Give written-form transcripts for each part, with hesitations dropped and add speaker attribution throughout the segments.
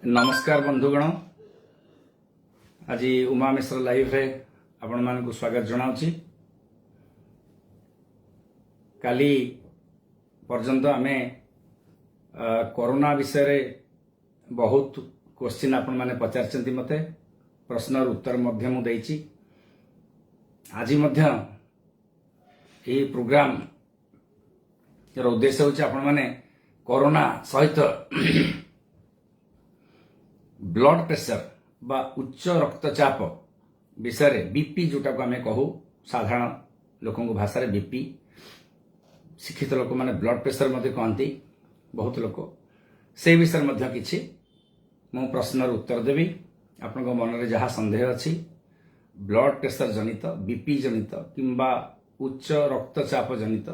Speaker 1: नमस्कार बंधुगण, आज उमा मिश्र लाइव रे आपण मानक स्वागत जनाऊँगी। काली पर्यंत आमे कोरोना विषय रे बहुत क्वेश्चन आपण माने पचारचंती मते प्रश्नर उत्तर मध्य मु देइची। आज मध्य ये प्रोग्राम रो उद्देश्य होची आपण माने कोरोना सहित ब्लड प्रेशर बा उच्च रक्तचाप विषय बीपी जोटा को आम कहू साधारण लोकों भाषा रे बीपी, शिक्षित लोक माने ब्लड प्रेशर मध्य कहती बहुत लोक से विषय मध्य किछि मु प्रश्नर उत्तर देवी। आपण मन रे जहाँ संदेह अछि ब्लड प्रेशर जनित बीपी जनित किंबा उच्च रक्तचाप जनित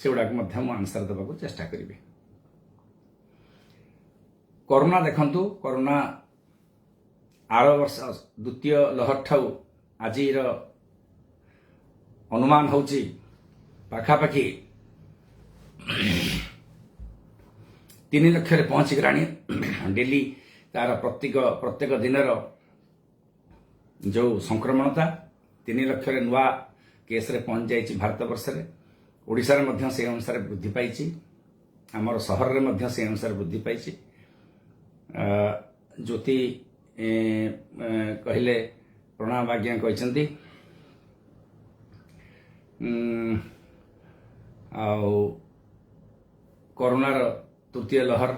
Speaker 1: सेगुड़ा मध्य मु आंसर देवा को चेष्टा करिबे। कोरोना देखंतु, कोरोना आर वर्ष द्वितीय लहर ठाऊ आज अनुमान होची पाखापाखि 3 लाख रे पहुंची गलानी। डेली तार प्रत्येक दिनर जो संक्रमणता 3 लाख रे नुआ केस रे पहुंच जाइछि। भारत वर्ष रे ओडिसा रे मध्य से अनुसार वृद्धि पाइछि, हमर शहर रे मध्य से अनुसार वृद्धि पाइछि। ज्योति कहले प्रणाम आज्ञा कहते कोरोनार तृतीय लहर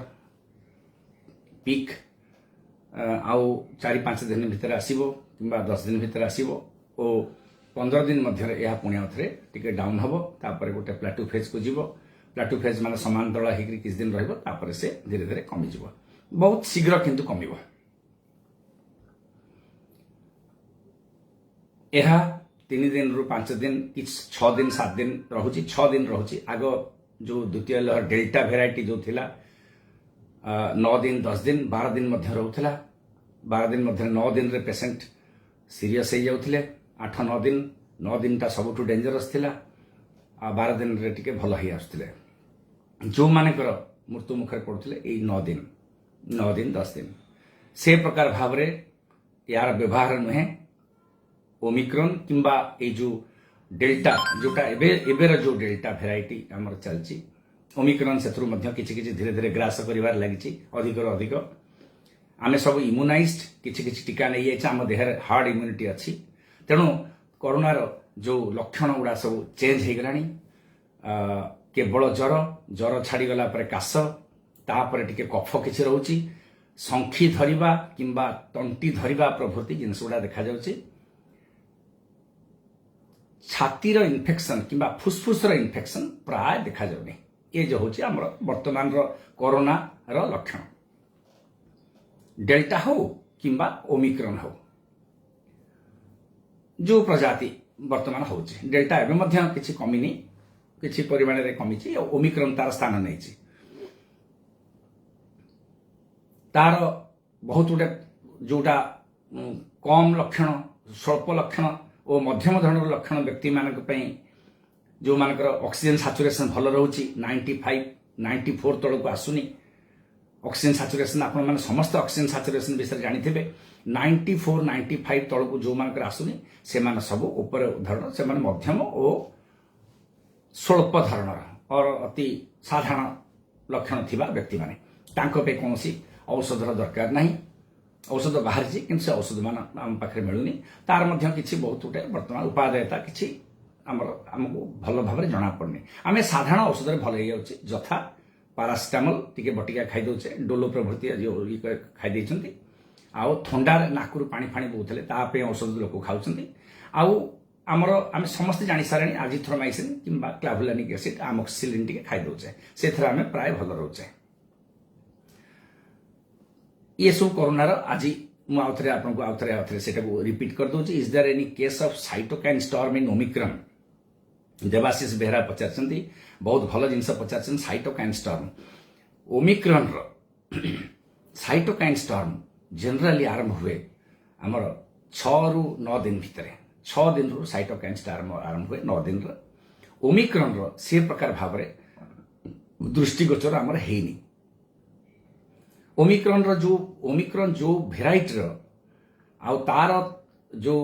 Speaker 1: पीक आउ 4-5 दिन भितर आसीबो किंबा 10 दिन भितर आसीबो ओ 15 दिन मध्य यह पुणी आउथरे टिके डाउन हबो। तापर गोटे प्लाटू फेज को जीवो। प्लाटू फेज माने समांतराल हेकरी किछ दिन रहबो, तापर से धीरे धीरे कमी जीवो, बहुत शीघ्र किंतु कमिबो। यह 3 दिन रु 5 दिन कि 6 दिन 7 दिन रहुची, 6 दिन रहुची। आग जो द्वितीय लहर डेल्टा वेराइटी जो थिला 9 दिन 10 दिन 12 दिन मध्य रहुथिला। 12 दिन मध्य 9 दिन रे पेशेंट सीरियस हो जाउथिले। 8-9 दिन 9 दिन ता सबुठु डेंजरस थिला आ 12 दिन रे टिके भल ही आस्थले। जो मानेकर मृत्यु मुखरे पड़ुथिले एई 9 दिन 10 दिन से प्रकार भाव रे यार व्यवहार नुहे। ओमिक्रॉन किंबा ए जो डेल्टा जोटा एबेर जो डेल्टा वेराइटी हमर चलची ओमिक्रॉन सेथरु मध्य किछि धीरे धीरे ग्रास करिवार लागिछि। अधिक अधिक आमे सब इम्यूनाइज्ड किछि टीका नै जाइछ, हम देहर हार्ड इम्यूनिटी अछि। तेणु कोरोनार जो लक्षण गुड़ा सब चेंज हो गलानी। केवल ज्वर छाड़ी गला पर काश, तापर टिके कफ किछि रहउची, संखी धरिबा किंबा तंटी धरिबा प्रभृति जिनस गुड़ा देखा जाउची। छातीर इन्फेक्शन किंबा फुसफुसर इन्फेक्शन प्राय देखा जाउनी। ये जो होची हमर वर्तमान रो कोरोना रो लक्षण। डेल्टा हो किंबा ओमिक्रॉन हो जो प्रजाति वर्तमान होची, डेल्टा एवं मध्य किछि कमिनी, किछि परिमाण रे कमिछि। ओमिक्रॉन तार स्थान नैछि। तार बहुत गुटे जोटा कम लक्षण, स्वल्प लक्षण और मध्यम धरण लक्षण व्यक्ति मानक पई जो मानकर ऑक्सीजन सैचुरेशन भल रहउची 95-94 तळ को आसुनी। ऑक्सीजन सैचुरेशन आपण माने समस्त ऑक्सीजन सैचुरेशन विषय जानिथिबे। 94-95 तळ को जो मानकर आसुनी से मान सब ऊपर धरण, से मान मध्यम और स्वल्प धरणर और अति साधारण लक्षण थिबा व्यक्ति माने तांको पे कोनोसी औषधर दरकार नाही। औषध बाहरी कि औषध मान आम पाखे मिलूनी। तार मध्य किछि बहुत गुटे वर्तमान उपादेयता किछि आमको भल भाव में जना पड़नी। आम साधारण औषध भल हो जाऊँ, जथा पारासिटामल टिके बटिका खाई दौचे, डोलो प्रभृति खाई देइछंती। आउ थंडार नाकुरु पानी फाणी बोउथले तापे औषध लोक खाउछंती। आउ आमर आम समस्त जानि सारे आजिथ्रोमाइसिन किंबा क्लावुलानिक एसिड आमोक्सिसिलिन टिके खाई दौचे, सेथरा आम प्राय भल रहउचे। ये सब कोरोनार आज मु आउथरे आपनको आउथरे सेटा को रिपीट कर दउची। Is there any case of cytokine storm in Omicron? Debashish Behera पचारचंती, बहुत भल जिनस पचारचंती। साइटोकाइन स्टॉर्म ओमिक्रॉन रो साइटोकाइन स्टॉर्म जनरली आरंभ हुए हमर 6 रु 9 दिन भितर। 6 दिन रु साइटोकाइन स्टॉर्म आरंभ हुए 9 दिन रो। ओमिक्रॉन रो से प्रकार भाव रे दृष्टिगोचर हमर हेनी। ओमिक्रॉन जो भेराइटी आउ तार जो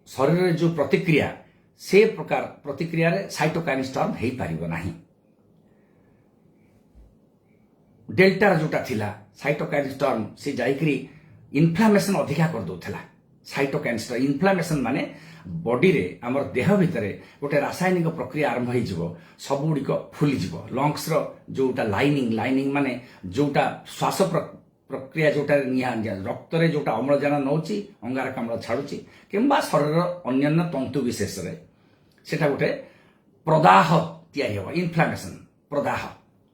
Speaker 1: शरीर जो प्रतिक्रिया से प्रकार प्रतिक्रिया रे साइटोकाइन स्टॉर्म हो पारिबो नाही। डेल्टा जोटा थिला साइटोकाइन स्टॉर्म से जाइकरी इन्फ्लामेशन अधिका कर दोथला। साइटोकाइन स्टॉर्म इन्फ्लामेशन माने बॉडी रे हमर देह भितरे गोटे रासायनिक प्रक्रिया आरंभ हो जिवो, सब गुडी फुली जिवो। लंग्स रो जोटा लाइनिंग माने जोटा श्वास प्रक्रिया जोटा रक्त रे जोटा अम्लजान नौची अंगारकाम्ल छाड़ुची किंबा शरीर अन्य तंतु विशेष रे सेटा गोटे प्रदाह तैयारी हो। इन्फ्लामेशन प्रदाह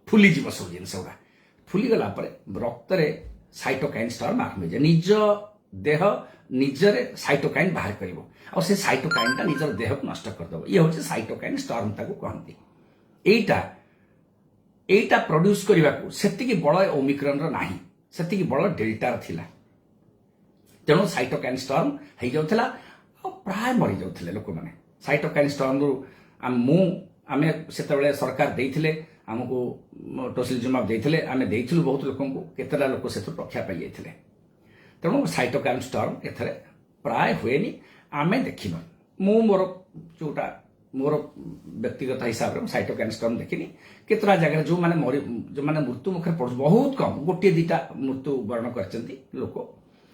Speaker 1: फुली जीव सब जिनस गुड़ा फुली गला परे रक्त रे साइटोकाइन स्टॉर्म आरंभ हो निज देह निजरे साइटोकाइन बाहर करिवो और से साइटोकाइन ता निजर देह को नष्ट कर दबो। ये होचे साइटोकाइन स्टॉर्म ताको कहंती। एटा प्रोड्यूस करबा को सेतिकी बळ ओमिक्रॉन रो नाही, सेतिकी बळ डेल्टा रो थिला। तेणु साइटोकाइन स्टॉर्म हो जाउथला और प्राय मरि जाउथले लोक माने। साइटोकाइन स्टॉर्म रो आमे सेतबेले सरकार देइथिले हमको टोसिलिजुमाब देइथिले, आमे देइथिलु बहुत लोकन को, केतरा लोक सेतु रक्षा पाइ जाइथिले। तेणु साइटोकाइन स्टॉर्म एथरे प्राय हुएनी आमे देखिनो। मु मोर जोटा मोर व्यक्तिगत हिसाब रे साइटोकाइन स्टॉर्म देखिनी। केतरा जगह जो माने मृत्यु मुखरे पड़ बहुत कम गोटे दिटा मृत्यु वर्ण करचंती लोक,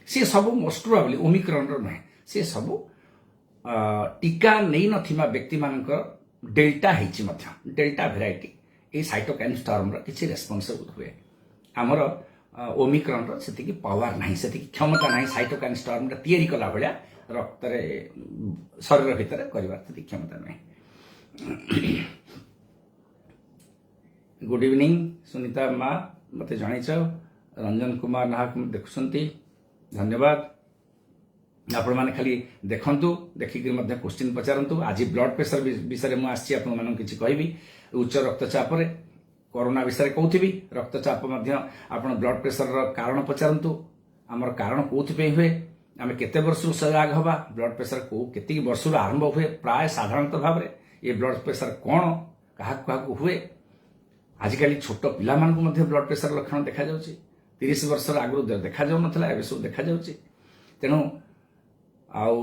Speaker 1: से सब मोस्ट प्रोबेबली ओमिक्रॉन रो नहीं, से सब टीका नहीं नथिमा व्यक्ति मानकर डेल्टा हेची मध्य डेल्टा भेराइटी ए साइटोकाइन स्टॉर्म रो किछि रेस्पोंसिबल हुए। हमर ओमिक्रॉन रो सेतिकी पावर नहीं, सेतिकी क्षमता नहीं साइटोकाइन स्टॉर्म रे तयारी कला भलिया रक्त रे शरीर भितर करबार सेतिकी क्षमता नहीं। गुड इवनिंग सुनीता माँ मते जानिछ। रंजन कुमार नाहक देखुसंती, धन्यवाद। आपण माने खाली देखंतु, देखिक मध्य क्वेश्चन पचारंतु। आज ब्लड प्रेशर विषय में आसी आपण मानन किछि कहबी। उच्च रक्तचाप रे कोरोना विषय कहूथि, रक्तचाप मध्य आपण ब्लड प्रेशर रो कारण पचारंतु। हमर कारण कोथि पे हुए, आमे केते वर्ष सजाग हबा, ब्लड प्रेशर को केति वर्ष आरंभ हुए, प्राय साधारणतः भाव रे ये ब्लड प्रेशर कोन काहा हुए। आजिकल छोट पिला मानकु मध्य ब्लड प्रेशर लक्षण देखा जाउची। 30 वर्ष आगु देखा जाउ नथला, एबे सब देखा जाउची। तेणु आउ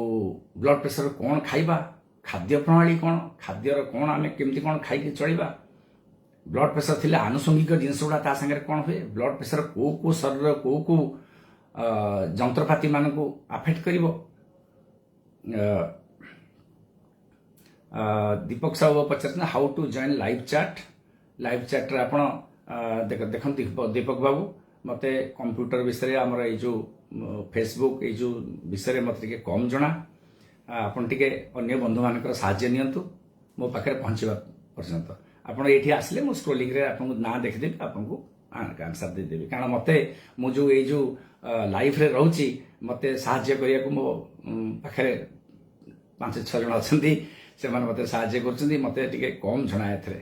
Speaker 1: ब्लड प्रेशर कोन खाइबा, खाद्य प्रणाली कोन, खाद्यर कोन आमे केमति कोन खाइ के चलिबा, ब्लड प्रेशर थिले आनुषंगिक जिनस गुडा ता संगे कोन हुए, ब्लड प्रेशर को शरीर को जंत्रपाति मानकु अफेक्ट करिवो। दीपक साहू पचार how to join live chat रे आपण देखंती दीपक बाबू मते कंप्यूटर विषय आमर ए जो फेसबुक ए जो विषय मत टिके कम जणा। आपण टिके अन्य बंधु मानकर सहाय्य नियंतु मो पाखरे पहुंचबा पर्यंत। आपण एठी आसले मो स्क्रोलिंग रे आपन ना देखि देबी, आपन को आंसर दे देबी। कारण मते मो जो ए जो लाइफ रे रहउची मते सहाय्य करिया को मो पाखरे 5-6 जण अछंती, से माने मते सहाय्य करछंती। मते टिके कम जणा एथरे,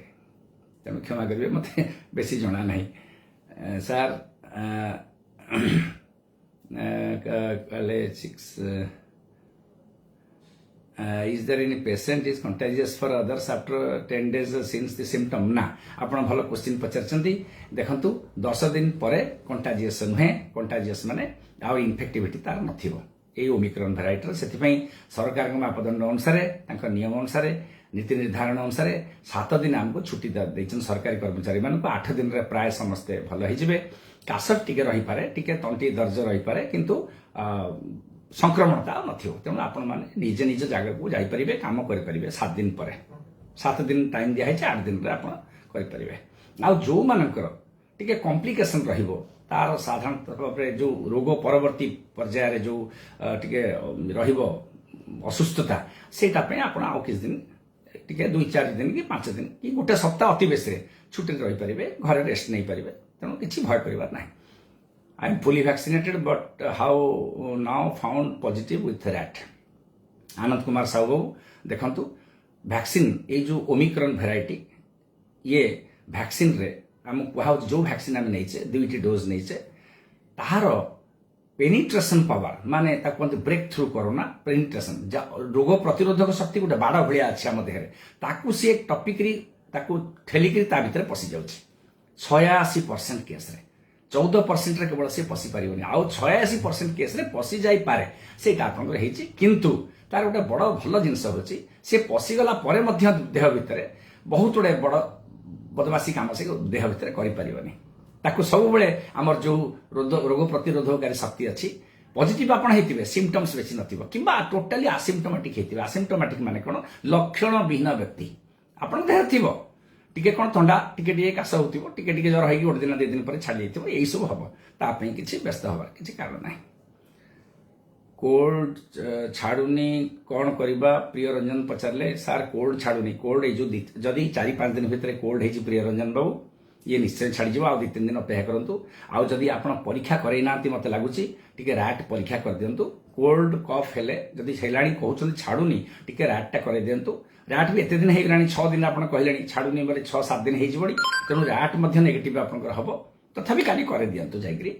Speaker 1: तेणु क्षमा करिवे, मते बेसी जणा नाही। सर कले 6 is there any patient is contagious for others after 10 days since the symptom? ना आपण भलो क्वेश्चन पचारचंती। देखंतु 10 दिन परे कंटाजियस नुहे, कंटाजियस माने आ इन्फेक्टिविटी तार नथिबो ए ओमिक्रॉन भेराइटी। सेति पई सरकार को मापदंड अनुसार तांका नियम अनुसार नीति निर्धारण अनुसार 7 दिन हमको छुट्टी दैछन सरकारी कर्मचारी मानको। 8 दिन रे प्राय समस्ते भलो हि जिवे। कासर टिके रही पारे, टिके तंटी दर्ज रही पारे, किंतु संक्रमणता नथिबो। तेणु आपण माने निज निज जगह को जाई परिबे, काम करि परिबे। 7 दिन परे 7 दिन टाइम दिया है, 8 दिन रे आपण करि परिबे। आ जो मानकर टिके कॉम्प्लिकेशन रहिबो, तार साधारण भाव जो रोग परवर्ती पर्याय रे जो टिके रहिबो असुस्थता, सेटा पे आपण आ किछ दिन टिके 2-4 दिन कि 5 दिन कि गोटे सप्ताह अति बेसी छुट्टी रही पारिबे, घरे रेस्ट नहीं पारिबे। तेणु किछि भय करिबार नाही। I am fully vaccinated but how now found positive with that। Anand Kumar Sahu देखंतु वैक्सीन ए जो ओमिक्रॉन भेराइटी ये वैक्सीन रे हम कहा जो वैक्सीन हम नैचे 2टी डोज नैचे तार पेनिट्रेशन पावर माने ताको ब्रेक थ्रू कोरोना पेनिट्रेशन रोग प्रतिरोधक शक्ति गोटे बाड़ भलिया अछि हम देहरे, ताकू से एक टॉपिक री ताकू ठेलिक ता भीतर पसि जाउछि। 86% केस रे 14% केवल सी पशि पारिबनी आउ 86% केस रे पशि जाई पारे सेटा आपनकर हेची किंतु तार गोटे बड़ भल जिनस होची से पशि गला परे मध्य देह भितरे बहुत गुड़े बड़ बदमाशी काम से देह भितर करि पारिबनी ताकू सब बेले हमर जो रोग प्रतिरोधकारी शक्ति अच्छी पॉजिटिव आपण हेतिबे सिम्पटम्स बेसी नथिबो किबा टोटली असिम्पटोमेटिक हेतिबे असिम्पटोमेटिक माने कोन लक्षण विहीन व्यक्ति आपण देह थिबो टिके कोन थंडा टिके टिके काश होतिबो टिके टिके ज्वर होई गोटे दिन 2 दिन पर छाडी जइतिबो एई सब हबो ता पई किछि व्यस्त हबार किछि कारण नाही कोल्ड छाड़ुनी कौन करवा प्रिय रंजन पचारे सार कोल्ड छाड़ुनी कोल्ड जो जदि 4-5 दिन भितर कोल्ड है प्रिय रंजन बाबू ये निश्चय छाड़ीज आ 2-3 दिन अपेक्षा करूँ आउ जदि आप परीक्षा करना मत लगुच टे रैट परीक्षा कर दिंतु कोल्ड कफ हेले जदि है कहते छाड़ुनी टे रैटा कर दिंतु रैट भी एत दिन हो 6 दिन आप कहले छाड़ुनी बोले 6-7 दिन हो तेणु रैट नेगेटिव आप हम तथापि काली कर दिंतु जाकि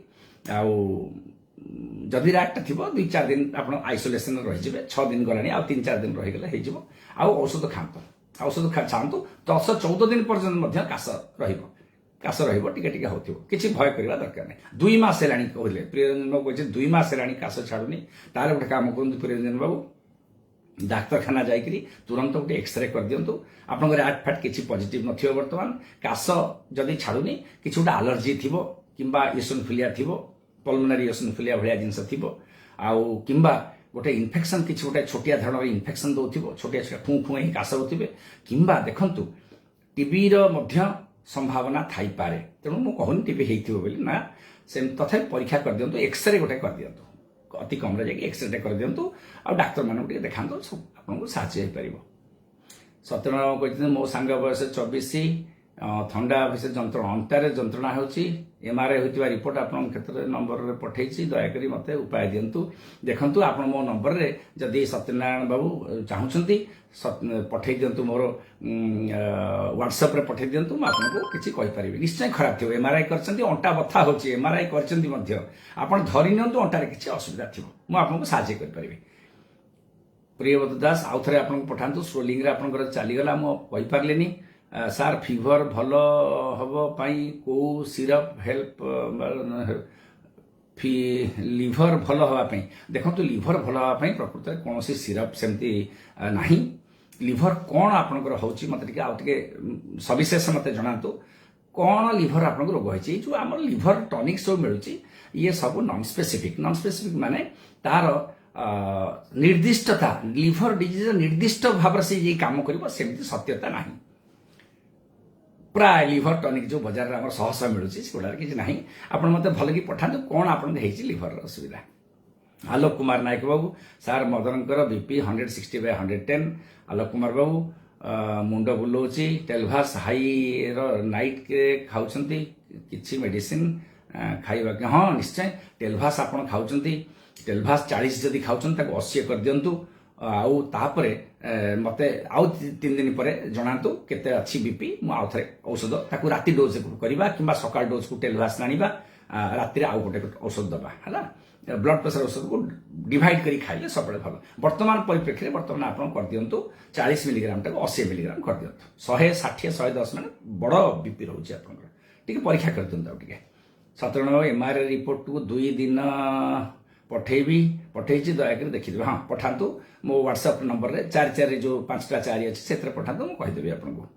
Speaker 1: जदि रैट थी 2-4 दिन आप आइसोलेसन रही 6 दिन गलानी आ 3-4 दिन रहीगले हो औषध खातु औषध खातु 10-14 दिन पर्यटन काश काश रे होती किसी भय करवा दरकार नहीं 2 मास है कहले प्रियरंजन बाबू कहते 2 मास है काश छाड़ुनी तार गोटे काम करूँ प्रियरंजन बाबू डाक्तखाना जाकि तुरंत गोटे एक्सरे कर दिंतु आप रैट फैट किसी पॉजिटिव न बर्तमान काश जदि छाड़ुनी किसी गोटे आलर्जी थी कि इओसिनोफिलिया थी पल्मोनारी इओसिनोफिलिया भाया जिनस थी आउ किंबा गोटे इन्फेक्शन किसी गोटे छोटिया धरण इन्फेक्शन दौथिबो छोटिया छोटिया फू फू काश होथिबे किंबा देखंतु टीबी रो मध्य संभावना थाई पारे तेणु मु कहूनी टीबी हेइथिबो बोली ना से तथापि परीक्षा कर दिंतु एक्सरे गोटे कर दिंतु अति कम रे जाकि एक्सरे कर दिंतु आ डाक्टर मानक टिके देखांतु आपनको साहाय्य हो पारिबो सत्यनारायण कहते मो सांग बयस 24 थंडा विशेष जंत्रणा अंटारे जंत्रणा होची एमआरआई होतिबा रिपोर्ट आपन क्षेत्र नंबर रे पठेछि दया करी मते उपाय दियंतु देखंतु आपन मो नंबर रे जदि सत्यनारायण बाबू चाहुछंती पठेइ दियंतु मोर व्हाट्सएप रे पठेइ दियंतु म आपनको किछि कहि परिबि निश्चय खराब थिबो एमआरआई करछंती अंटा बथा होची एमआरआई करछंती मध्य आपन धरि नियंतु अंटारे किछि असुविधा थिबो म आपनको सहाय्य करि परिबि प्रियव्रत दास आउ थरे आपनको पठांतु स्क्रोलिंग रे आपनकर चली गला म कहि पारलेनी सार फीवर भल हम को सिरप हेल्प लिभर भल हाँपाई देखो लिभर भल हाँपाई प्रकृत कौन सिरप सेमती नहीं लिभर कौन आपंकर हो मत टे सविशेष मत जनातु कौन लिभर आप रोग होती जो आम लिभर टॉनिक सब मिलूँ ये सब नॉन स्पेसिफिक माने तार निर्दिष्टता लिभर डिजीज निर्दिष्ट भाव से ये काम कर सत्यता नहीं प्राय लिभर टॉनिक जो बाजार में शह मिलूँ सेगुड़ा किसी ना आप मत भल कि पठातु कौन आप लिभर असुविधा आलोक कुमार नायक बाबू सार मदनकर बीपी 160/110 आलोक कुमार बाबू मुंड बुलाऊँच टेलभास हाई नाइट के खाऊँ कि मेडिसिन खाइबा हाँ निश्चय टेलभास आप खाऊँ टेलभास 40 जदि खाऊँ 80 कर दिंतु आउ तापरे मते आउ 3 दिन पर जनातु केते अच्छी बीपी मु आउ थरे औषध ताकू राति डोज करबा किंबा सकाल डोज को टेलभास नानिबा राति रे आउ गोटे औषध दबा हला ब्लड प्रेशर औषध को डिवाइड करी खाइले सबले भलो वर्तमान परिप्रेक्षी वर्तमान आपण कर दियंतु 40 मिलीग्राम टाको 80 मिलीग्राम कर दियंतु 160 110 माने बड़ बीपी रहउची आपण ठीक परीक्षा कर दियंतु ठीक सतरण एमआरआई रिपोर्ट को 2 दिन पठेबी दयाक देखिए हाँ पठातु मो व्हाट्सएप नंबर रे 44 जो 5टा 4 अच्छे से पठातु मुझे कहीदेवी आपको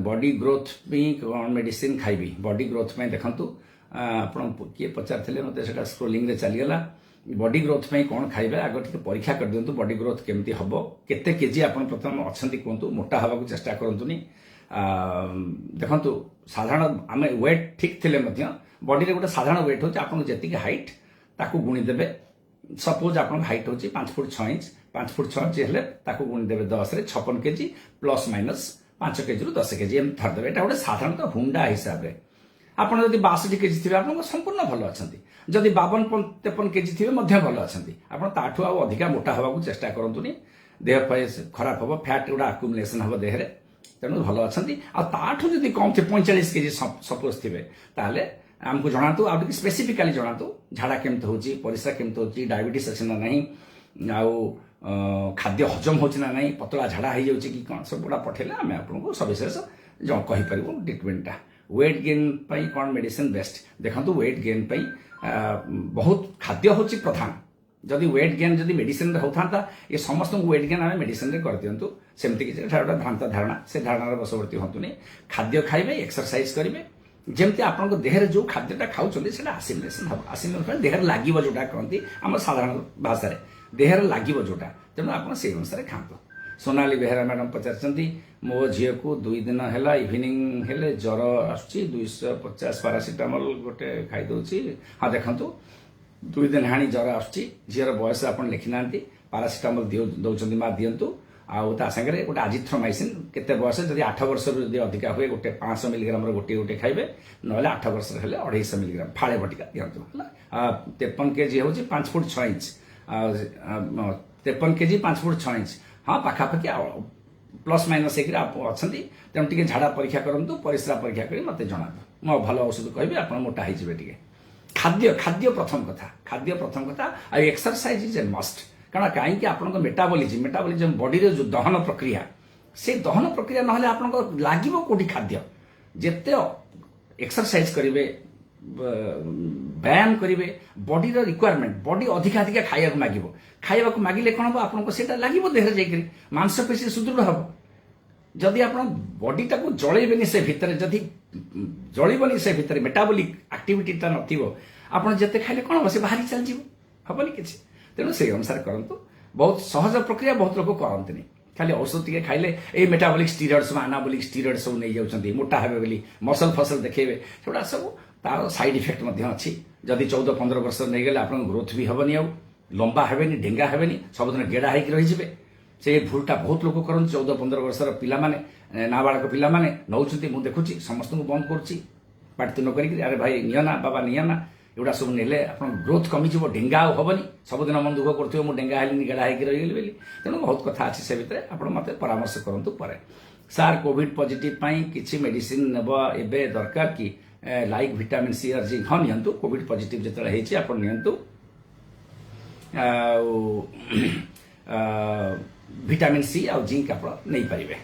Speaker 1: बॉडी ग्रोथ में कौन मेडिसिन खाइबी बॉडी ग्रोथ में देखंतु आपण किए पचार मत से स्क्रोलिंग रे चलीगला बॉडी ग्रोथ में कौन खाइबे आग टे परीक्षा कर दिंतु बॉडी ग्रोथ केमती हम केते केजी आपण प्रथम अच्छा कहतु मोटा हवा चेष्टा करतुनी देखंतु साधारण आम वेट ठीक थे बॉडी रे गोटे साधारण वेट होची आपन जेतिक हाइट ताकू गुणी देबे सपोज आपन हाइट होची 5 फुट 6 इंच 5 फुट 6 इंच हेले ताकू गुणी देबे 10 रे 56 केजी प्लस माइनस 5 केजी रु 10 केजी एम धर देबे एटा गोटे साधारण हुंडा हिसाब रे आपन जदि 62 केजी थिबे आपन संपूर्ण भलो अछंती जदि 52-53 केजी थिबे मध्य भलो अछंती आपन ताठू आ अधिका मोटा हवा को चेष्टा करंतुनी देह खराब हबो फैट गुडा अक्युमुलेशन हबो देह रे तेणु भल अच्छा आठू जब कम थे 45 केजी सपोज थे ताले आमको जनातु आ स्पेसिफिकाली जनातु झाड़ा केमती होची परिस्रा केमती होची डायबिटीज अच्छे ना नहीं आउ खाद्य हजम होची ना नहीं पतला झाड़ा हो जाउची कि कौन सब गुड़ा पठेले आम आपको सविशेष जो कहीपर ट्रिटमेंटा वेट गेन कौन मेडिसिन बेस्ट देखो वेट गेन बहुत खाद्य हूँ प्रधान जदि वेट गेन जदि मेडिसिन होता ये समस्त वेट गेन आम मेडिसिन कर दिंतु सेमती किसी गोटे भ्रांत धारणा से धारणार बशवर्ती हतुनि खाद्य खाइबे एक्सरसाइज करेंगे जमती आप देहर जो खाद्यटा खाऊँ से आसिमिलेसन हम आसिमिलेसन देहर लगे जोटा कहती आम साधारण भाषा देहर लगे जोटा तेणु आप अनुसार खातु सोनाली बेहेरा मैडम पचार मो झील को 2 दिन है इवनिंग हेले ज्वर आसुची 250 पारासीटामल गोटे खाईदे हाँ देखु 2 दिन हाणी ज्वर आसुची झीर बयस आप लिखी ना पारासीटामल दौरान माँ दिंतु आउ ता सागर गोटे आजिथ्रोमाइसिन केते बयस जब 8 वर्ष अधिका हुए गोटे 500 मिलीग्राम गोटे गोटे खाइबे ना 8 वर्ष हेले 250 मिलीग्राम फाड़े बटिका दिंतु 53 केजी हूँ 5 foot 6 inch 53 KG 5 foot 6 inch हाँ पाखापाखि प्लस माइनस एक अच्छा तेणु टे झाड़ा परीक्षा करूँ परिस्रा परीक्षा कर मत जना मो भल औषध कहि आप मोटा हो खाद्य खाद्य प्रथम कथा आ एक्सरसाइज इज ए मस्ट कारण कहीं आप मेटाबोलिज्म बॉडी रे जो दहन प्रक्रिया से दहन प्रक्रिया ना आप लगे कौटी खाद्य जिते एक्सरसाइज करेंगे व्यायाम करेंगे बॉडी रिक्वायरमेंट बॉडी अधिका अधिका खाइबा मागिले कौन हम आपको लगे देहर जाकि मांसपेशी सुदृढ़ हम जदि आप बॉडी टाक जलैबे से भितर जदि जलबनी से भितर मेटाबोलिक एक्टिविटीटा नथिबो आपण जते खाइले कौन हम से बाहरी चल जीव हबनी किसी तेणु से अनुसार करूँ बहुत सहज प्रक्रिया बहुत लोग करते खाली औषध टे खाइले ये मेटाबोलिक स्टीरॉइड्स एनाबोलिक स्टीरॉइड्स सब नहीं जाऊँ मोटा हे बोली मसल फसल देखेबे सेगुड़ा सब तार साइड इफेक्ट अच्छी जदि 14-15 वर्ष नहीं गले आप ग्रोथ भी हेनी आउ लंबा हेनी डेंगा हेनी सबुदिन गेड़ा होकर रही से भूलटा बहुत लोग करते 14-15 वर्षर पिलाने नाबालक पिलाने नौ मुझे देखुची समस्त बंद करुच्ची न करें अरे भाई नियना बाबा नियना एगुड़ा सब नेले आप ग्रोथ कमिज डेंगा हेनी सबुदिन मन दुख करुवे मुझे डेंगा हेली गेड़ा होकर रहीगली बोली तेणु बहुत कथा अच्छी से भितर आप मत परामर्श करूँ पर सार कोविड पॉजिटिव किसी मेडिसिन नेब ए दरकार कि लाइक विटामिन सी और जिंक हाँ नियंतु कोविड पॉजिटिव जो आप नियंतु विटामिन सी और जिंक आप नहीं पारे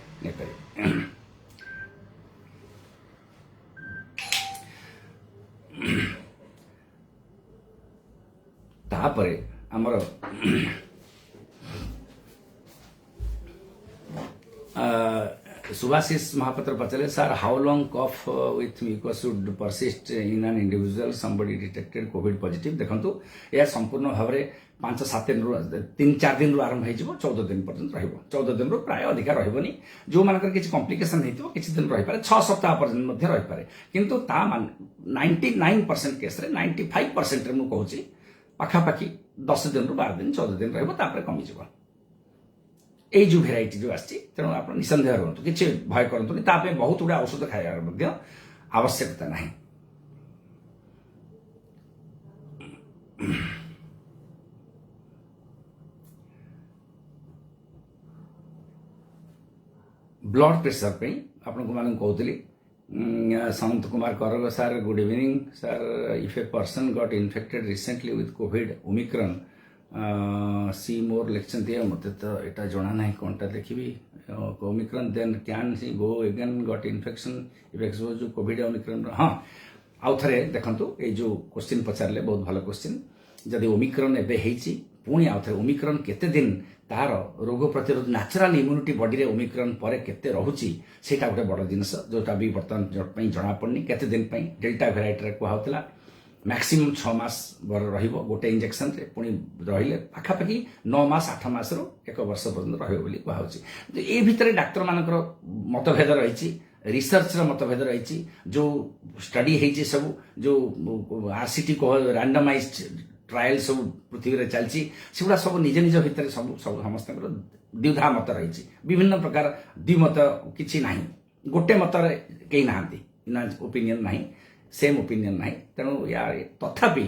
Speaker 1: तापर आमर सुभाषिष महापात्र पचारे sir how long cough with mucus should persist in an individual somebody detected Covid positive देखंतु यह संपूर्ण भाव में 5-7 दिन 3-4 दिन आरंभ हो 14 दिन पर्यंत रहिबो 14 दिन प्राय अधिका रहबनी जो मानकर किछि कॉम्प्लिकेशन हेतिबो किछि दिन रहि पारे 6 सप्ताह पर्यंत मध्य रहि पारे किंतु ता मान 99% केस रे 95% रे मु कहूची पाखापाखि 10 दिन 12 दिन 14 दिन रहिबो तापर कमी जिवो ये जो भेराइटी जो आछि तेणु आप निसंदेह रहतु किसी भय करतु तापे बहुत गुड़ा औषध खाइबार आवश्यकता नहीं ब्लड प्रेशर पे आपको मान कहती संत कुमार करग sir good evening sir if a person got infected recently with Covid Omicron सी मोर लेक्शन दिए मत तो यहाँ जना ना कौन टा देखी Omicron then can she go again got infection if expose to Covid Omicron हाँ आउ थे देखो ये जो क्वेश्चन पचारे बहुत भल क्वेश्चन जदि ओमिक्रॉन एवं पुणी आउ थे ओमिक्रॉन केते दिन तार रोग प्रतिरोध नेचुरल इम्यूनिटी बॉडी रे ओमिक्रॉन पर केते रहुची सेटा गोटे बड़ जिनस जोटा भी बर्तमान जना पड़नी केते दिन डेल्टा भेराइटी रे कहउतला मैक्सिमम 6 मास रहिबो गोटे इंजेक्शन रे पुणी रहिले पाखापाखि 9 मास 8 मास रो 1 वर्ष पर्यंत रहिबो बोली कहउची ए भितरे डाक्टर मानकर मतभेद रहिची रिसर्च रो मतभेद रहिची जो स्टडी हेची सब जो आरसीटी को रैंडमाइज्ड ट्रायल सब पृथ्वी रे चलची सेगुड़ा सब निज निज भितर सब सब समस्त द्विधा मत रही विभिन्न प्रकार द्विमत किसी ना गोटे मत कहीं ना ओपिनियन ना सेम ओपिनियन ना तेणु या तथापि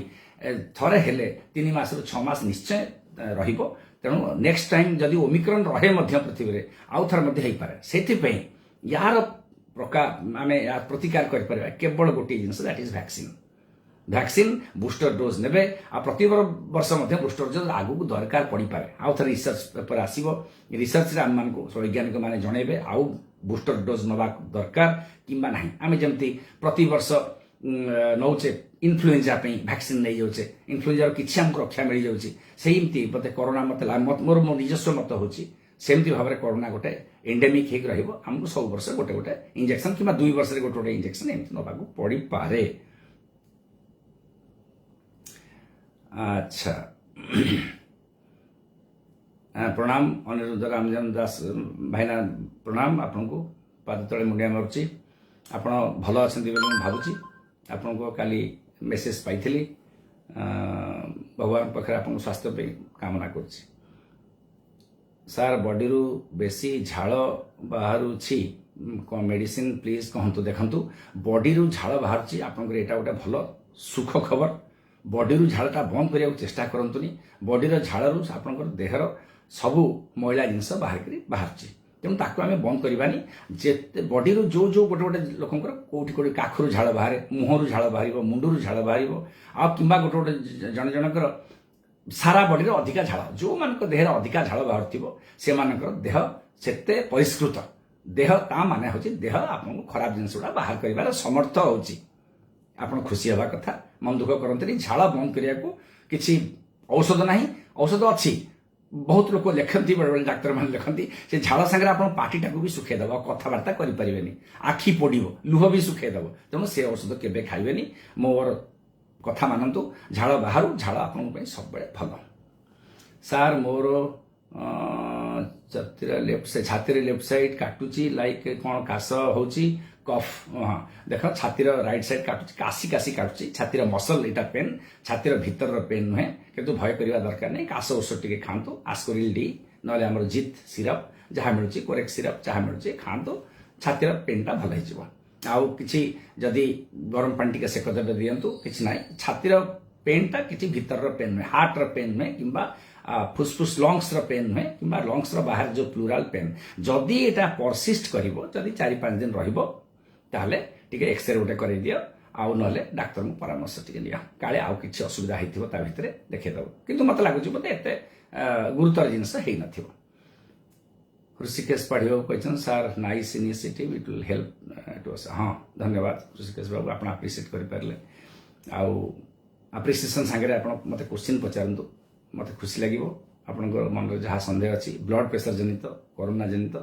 Speaker 1: थरे हेले 3 मास 6 मास निश्चय रहिबो तेणु नेक्स्ट टाइम जदि ओमिक्रॉन रहे मध्य पृथ्वी रे आउ थर मध्य हेई पारे सेति यार प्रकार आमे या प्रतिकार कर परबा केवल गोटे जिंस that is vaccine vaccine booster dose ने प्रति वर्ष बुस्टर डोज आगू दरकार पड़ पाए आउ थे रिसर्च पेपर आसो रिसर्च आम मान वैज्ञानिक मैंने जनइबे आउ बुस्टर डोज नवा दरकार कि ना आम जमी प्रति वर्ष नौचे इन्फ्लुएंजा भैक्सीन नहीं जाऊे इन्फ्लुएंजार किसी आमको रक्षा मिल जाऊँगी सेमती मत कोरोना मत मोर मो निजस्व मत होची सेमती भाव में कोरोना गोटे एंडेमिक हो रमको सब वर्ष गोटे गोटे इंजेक्शन कि 2 वर्ष गोटे गोटे इंजेक्शन एमती ना पड़ पारे। अच्छा प्रणाम अनिरुद्ध रामजन दास भाईना प्रणाम आपन को पाद तले मुंडिया मारुची आपण भल अच्छा भावुची आपण को काली मेसेज पाई भगवान पाखे आप स्वास्थ्य पे कामना करुच्ची। सार बॉडी रु बेसी झाड़ बाहर कौन मेडिसिन प्लीज कहतु देखु बॉडी रु झाड़ बाहर आपंकर यहाँ गोटे भल सुख खबर बॉडी रु झाड़टा बंद करने चेष्टा करतुनि बॉडी झाड़ रु आपंकर देहर सबू मैला जिनस बाहर तेणु ताकू आम बंद करवानी जे बॉडी रु जो जो गोटे गोटे लोकंर कोठी कोठी काखरू झाड़ बाहर मुहरु झाड़ बाहर मुंडू झाड़ बाहर आ कि गोटे गोटे जन जनकर सारा बॉडी रे अधिका झाड़ जो मान देह अधिका झाड़ बाहर थी से देह सेते परिष्कृत देह ता माने होची देह आपको खराब जिनस गुड़ा बाहर कर समर्थ होची आप खुशी हवा कथा मन दुख करते झाड़ बंद करने को किसी औषध ना औषध अच्छी बहुत लोग लिखती बड़े बड़े डाक्तर मैंने लिखती से झाड़ सागर आप पार्टीटा को भी सुखेदेव कथबार्ता करें आखि पोड़ लुह भी सुखेदेव तेणु से औषध केवे खाइबेनी मोर कथा मानतु झाड़ बाहर झाड़ आप सब भल। सार मोर छाती लेफ्ट साइड काटुची लाइक कौन काश होची कफ हाँ देख छातीर राइट साइड काटुची काशी काशी काटुची छातीर मसल यहाँ पेन छातीर भीतर पेन नुहे किंतु भय करवा दरकार नहीं काश औषध टे खातु आस्कोरिल डी ना आम जित सिरप जहाँ मिलूँ कोरेक्ट सिरप जहाँ मिलूँ खातु छातीर पेनटा भल हो आउ कि जदि गरम पानी टे सेकदेवे दिंतु कि ना छातीर पेनटा कि भीतर पेन नुहे हार्टर पेन नुहे कि फुसफुस लंग्स पेन नुहे कि लंग्स बाहर जो प्लूराल पेन जदि यहाँ परसिस्ट कर 4-5 दिन रहा एक्सरे गोटे कर दियो आउ ना डाक्तर परामर्श टे नि काले आउ कि असुविधा होता भितर देखीदेव कि मत लगुच बोलते एत गुरुतर जिनस हो न ऋषिकेश पढ़ा कहते sir nice initiative it will help to us हाँ धन्यवाद ऋषिकेश बाबू आप आप्रिसीएट करें आप्रिसीएसन सांगे आप मत क्वेश्चन पचारतु मत खुशी लगे आपण मन जहाँ सन्देह अच्छी ब्लड प्रेशर जनित कोरोना जनित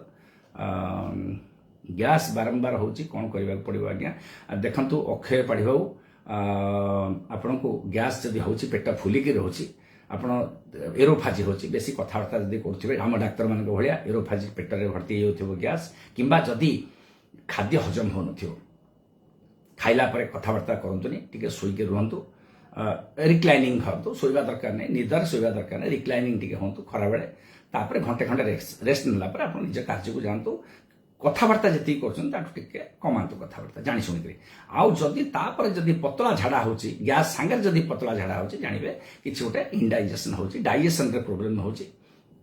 Speaker 1: गैस बारंबार होची कौन करने पड़ो आज्ञा देखु अक्षय पढ़ा आपण को गैस जदि होची पेट फुलिकी रोची आपण एरोफाजी होची बेसी कथबार्ता जदि करुवे आम डाक्तर मान भाया एरोफाजी पेटर भर्ती हो गैस किंबा जदि खाद्य हजम हो खाइला परे कथबार्ता करतुनि टिके शोक रुहतु रिक्लाइनिंग खातु शोवा दरकार नहीं निदर शोवा दरकार नहीं रिक्लाइनिंग टिके हूँ खरा बेले तापर घंटे खंडे रेस्ट नेला पर आप निज कार्य को जातु कथबार्ता जी कर कमातु कथबार्ता जानी शुणिक आउ जदि तापर जदि पतला झाड़ा हो गैस सांगे जदि पतला झाड़ा हो जानवे कि गोटे इनडाइजेसन हो डाइजेसन प्रोब्लेम हो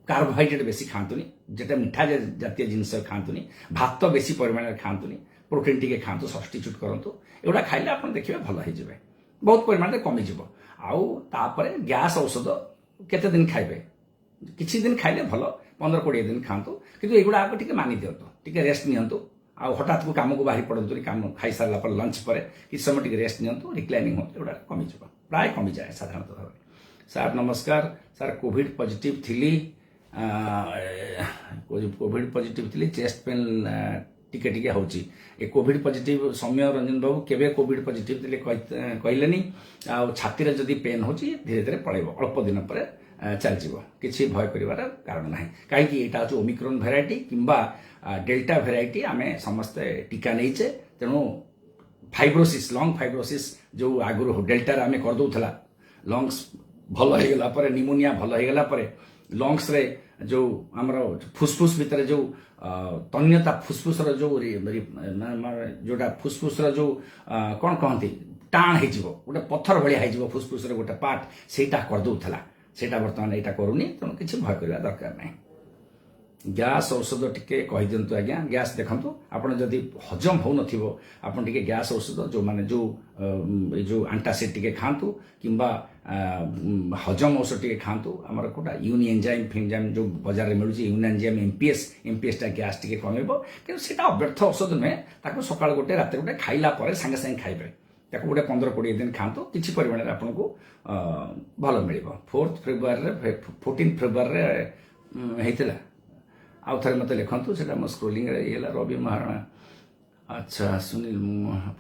Speaker 1: कार्बोहाइड्रेट बेसी खातुनि जेटा मीठा जातीय जिनस खातुनि भात बेसी परिमाण खातुनि प्रोटीन टिके खातु सब्स्टिट्यूट करंतु एगुड़ा खाइले आप देखिए भल हो बहुत परिमाण कमिज आउे गैस औषध केते दिन खाइबे किछि दिन खाइले भल 15-20 दिन खातु किंतु एगुड़ा आगे टिके मानि दिंतु टिके रेस्ट नियंतु आ हठात को काम को बाहरी पड़तु काम खाई सारा पर लंच पर किसी समय टिके रेस्ट नियंतु रिक्लाइनिंग हो एगुड़ा कमिज प्राय कमी जाए साधारणतः भाव। सार नमस्कार सार कोविड पॉजिटिव थी कोविड पॉजिटिव थी चेस्ट पेन टिके टिके होची ए कोविड पॉजिटिव सौम्य रंजन बाबू केबे कोविड पॉजिटिव थे कहलेनी आ छाती जदि पेन हो धीरे धीरे पड़ेब अल्प दिन पर चलଯିव किसी भय कर कारण ना कहीं यहाँ हूँ ओमिक्रॉन भेराइटी किंबा डेल्टा भेराइटी आम समस्ते टीका नहींचे तेणु फाइब्रोसिस लंग फाइब्रोसिस जो आगुरी डेल्टा आम करदूला लंग्स भल होगला निमोनिया भल होगला लंग्स रे जो आमर फुसफुस भितर जो तन्यता फुसफुस जो जोटा फुसफुस जो कौन कहती टाण हो गोटे पत्थर भाया हो फुसफुस गोटे पार्ट से करदूला सेटा बर्तमान यहाँ करूनी तेणु किसी भय करवा दरकार ना। ଗ୍ୟାସ୍ ଔଷଧ ଟିକେ କହିଦିଅନ୍ତୁ ଆଜ୍ଞା। ଗ୍ୟାସ୍ ଦେଖନ୍ତୁ, ଆପଣ ଯଦି ହଜମ ହେଉନଥିବ ଆପଣ ଟିକେ ଗ୍ୟାସ୍ ଔଷଧ ଯେଉଁମାନେ ଯେଉଁ ଆଣ୍ଟାସିଡ୍ ଟିକେ ଖାଆନ୍ତୁ, କିମ୍ବା ହଜମ ଔଷଧ ଟିକେ ଖାଆନ୍ତୁ। ଆମର କୋଉଟା ୟୁନି ଏଞ୍ଜାଇମ୍ ଫିଞ୍ଜାଇମ୍ ଯେଉଁ ବଜାରରେ ମିଳୁଛି, ୟୁନି ଏଞ୍ଜାଇମ୍ ଏମ୍ପିଏସ୍ଟା ଗ୍ୟାସ୍ ଟିକେ କମେଇବ। କିନ୍ତୁ ସେଇଟା ଅବ୍ୟର୍ଥ ଔଷଧ ନୁହେଁ। ତାକୁ ସକାଳୁ ଗୋଟେ ରାତିରେ ଗୋଟେ ଖାଇଲା ପରେ ସାଙ୍ଗେ ସାଙ୍ଗେ ଖାଇବେ। ତାକୁ ଗୋଟେ 15-20 ଦିନ ଖାଆନ୍ତୁ, କିଛି ପରିମାଣରେ ଆପଣଙ୍କୁ ଭଲ ମିଳିବ। 14 ଫେବୃଆରୀରେ ହେଇଥିଲା। ଆଉ ଥରେ ମୋତେ ଲେଖନ୍ତୁ, ସେଇଟା ମୋ ସ୍କ୍ରୋଲିଂରେ ହେଲା। ରବି ମହାରଣା, ଆଚ୍ଛା ସୁନୀଲ,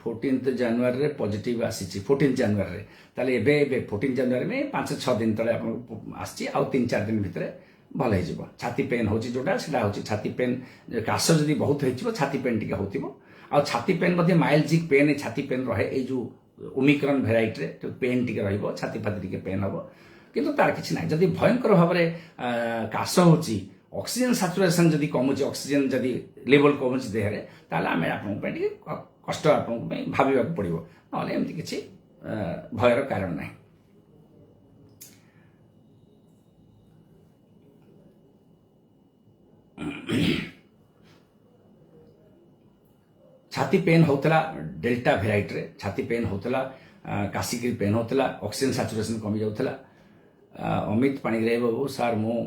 Speaker 1: 14 ଜାନୁଆରୀରେ ପଜିଟିଭ ଆସିଛି। 14 ଜାନୁଆରୀରେ, ତାହେଲେ ଏବେ 14 ଜାନୁଆରୀ 5-6 ଦିନ ତଳେ ଆପଣଙ୍କୁ ଆସିଛି। ଆଉ 3-4 ଦିନ ଭିତରେ ଭଲ ହେଇଯିବ। ଛାତି ପେନ୍ ହେଉଛି ଯେଉଁଟା, ସେଇଟା ହେଉଛି ଛାତି ପେନ୍। କାଶ ଯଦି ବହୁତ ହେଇଯିବ ଛାତି ପେନ୍ ଟିକେ ହେଉଥିବ। ଆଉ ଛାତି ପେନ୍ ମଧ୍ୟ ମାଇଲ୍ଡ ପେନ୍, ଛାତି ପେନ୍ ରହେ। ଏଇ ଯେଉଁ ଓମିକ୍ରନ୍ ଭେରାଇଟିରେ ପେନ୍ ଟିକେ ରହିବ, ଛାତି ଫାତି ଟିକେ ପେନ୍ ହେବ, କିନ୍ତୁ ତାର କିଛି ନାହିଁ। ଯଦି ଭୟଙ୍କର ଭାବରେ କାଶ ହେଉଛି, ଅକ୍ସିଜେନ୍ ସାଚୁରେସନ୍ ଯଦି କମୁଛି, ଅକ୍ସିଜେନ୍ ଯଦି ଲେଭେଲ୍ କମୁଛି ଦେହରେ, ତାହେଲେ ଆମେ ଆପଣଙ୍କ ପାଇଁ ଟିକେ କଷ୍ଟ ଆପଣଙ୍କ ପାଇଁ ଭାବିବାକୁ ପଡ଼ିବ। ନହେଲେ ଏମିତି କିଛି ଭୟର କାରଣ ନାହିଁ। ଛାତି ପେନ୍ ହେଉଥିଲା ଡେଲ୍ଟା ଭେରାଇଟିରେ, ଛାତି ପେନ୍ ହେଉଥିଲା, କାଶିକିରି ପେନ୍ ହେଉଥିଲା, ଅକ୍ସିଜେନ୍ ସାଚୁରେସନ୍ କମି ଯାଉଥିଲା। ଅମିତ ପାଣିଗ୍ରାହୀ ବାବୁ, ସାର୍ ମୁଁ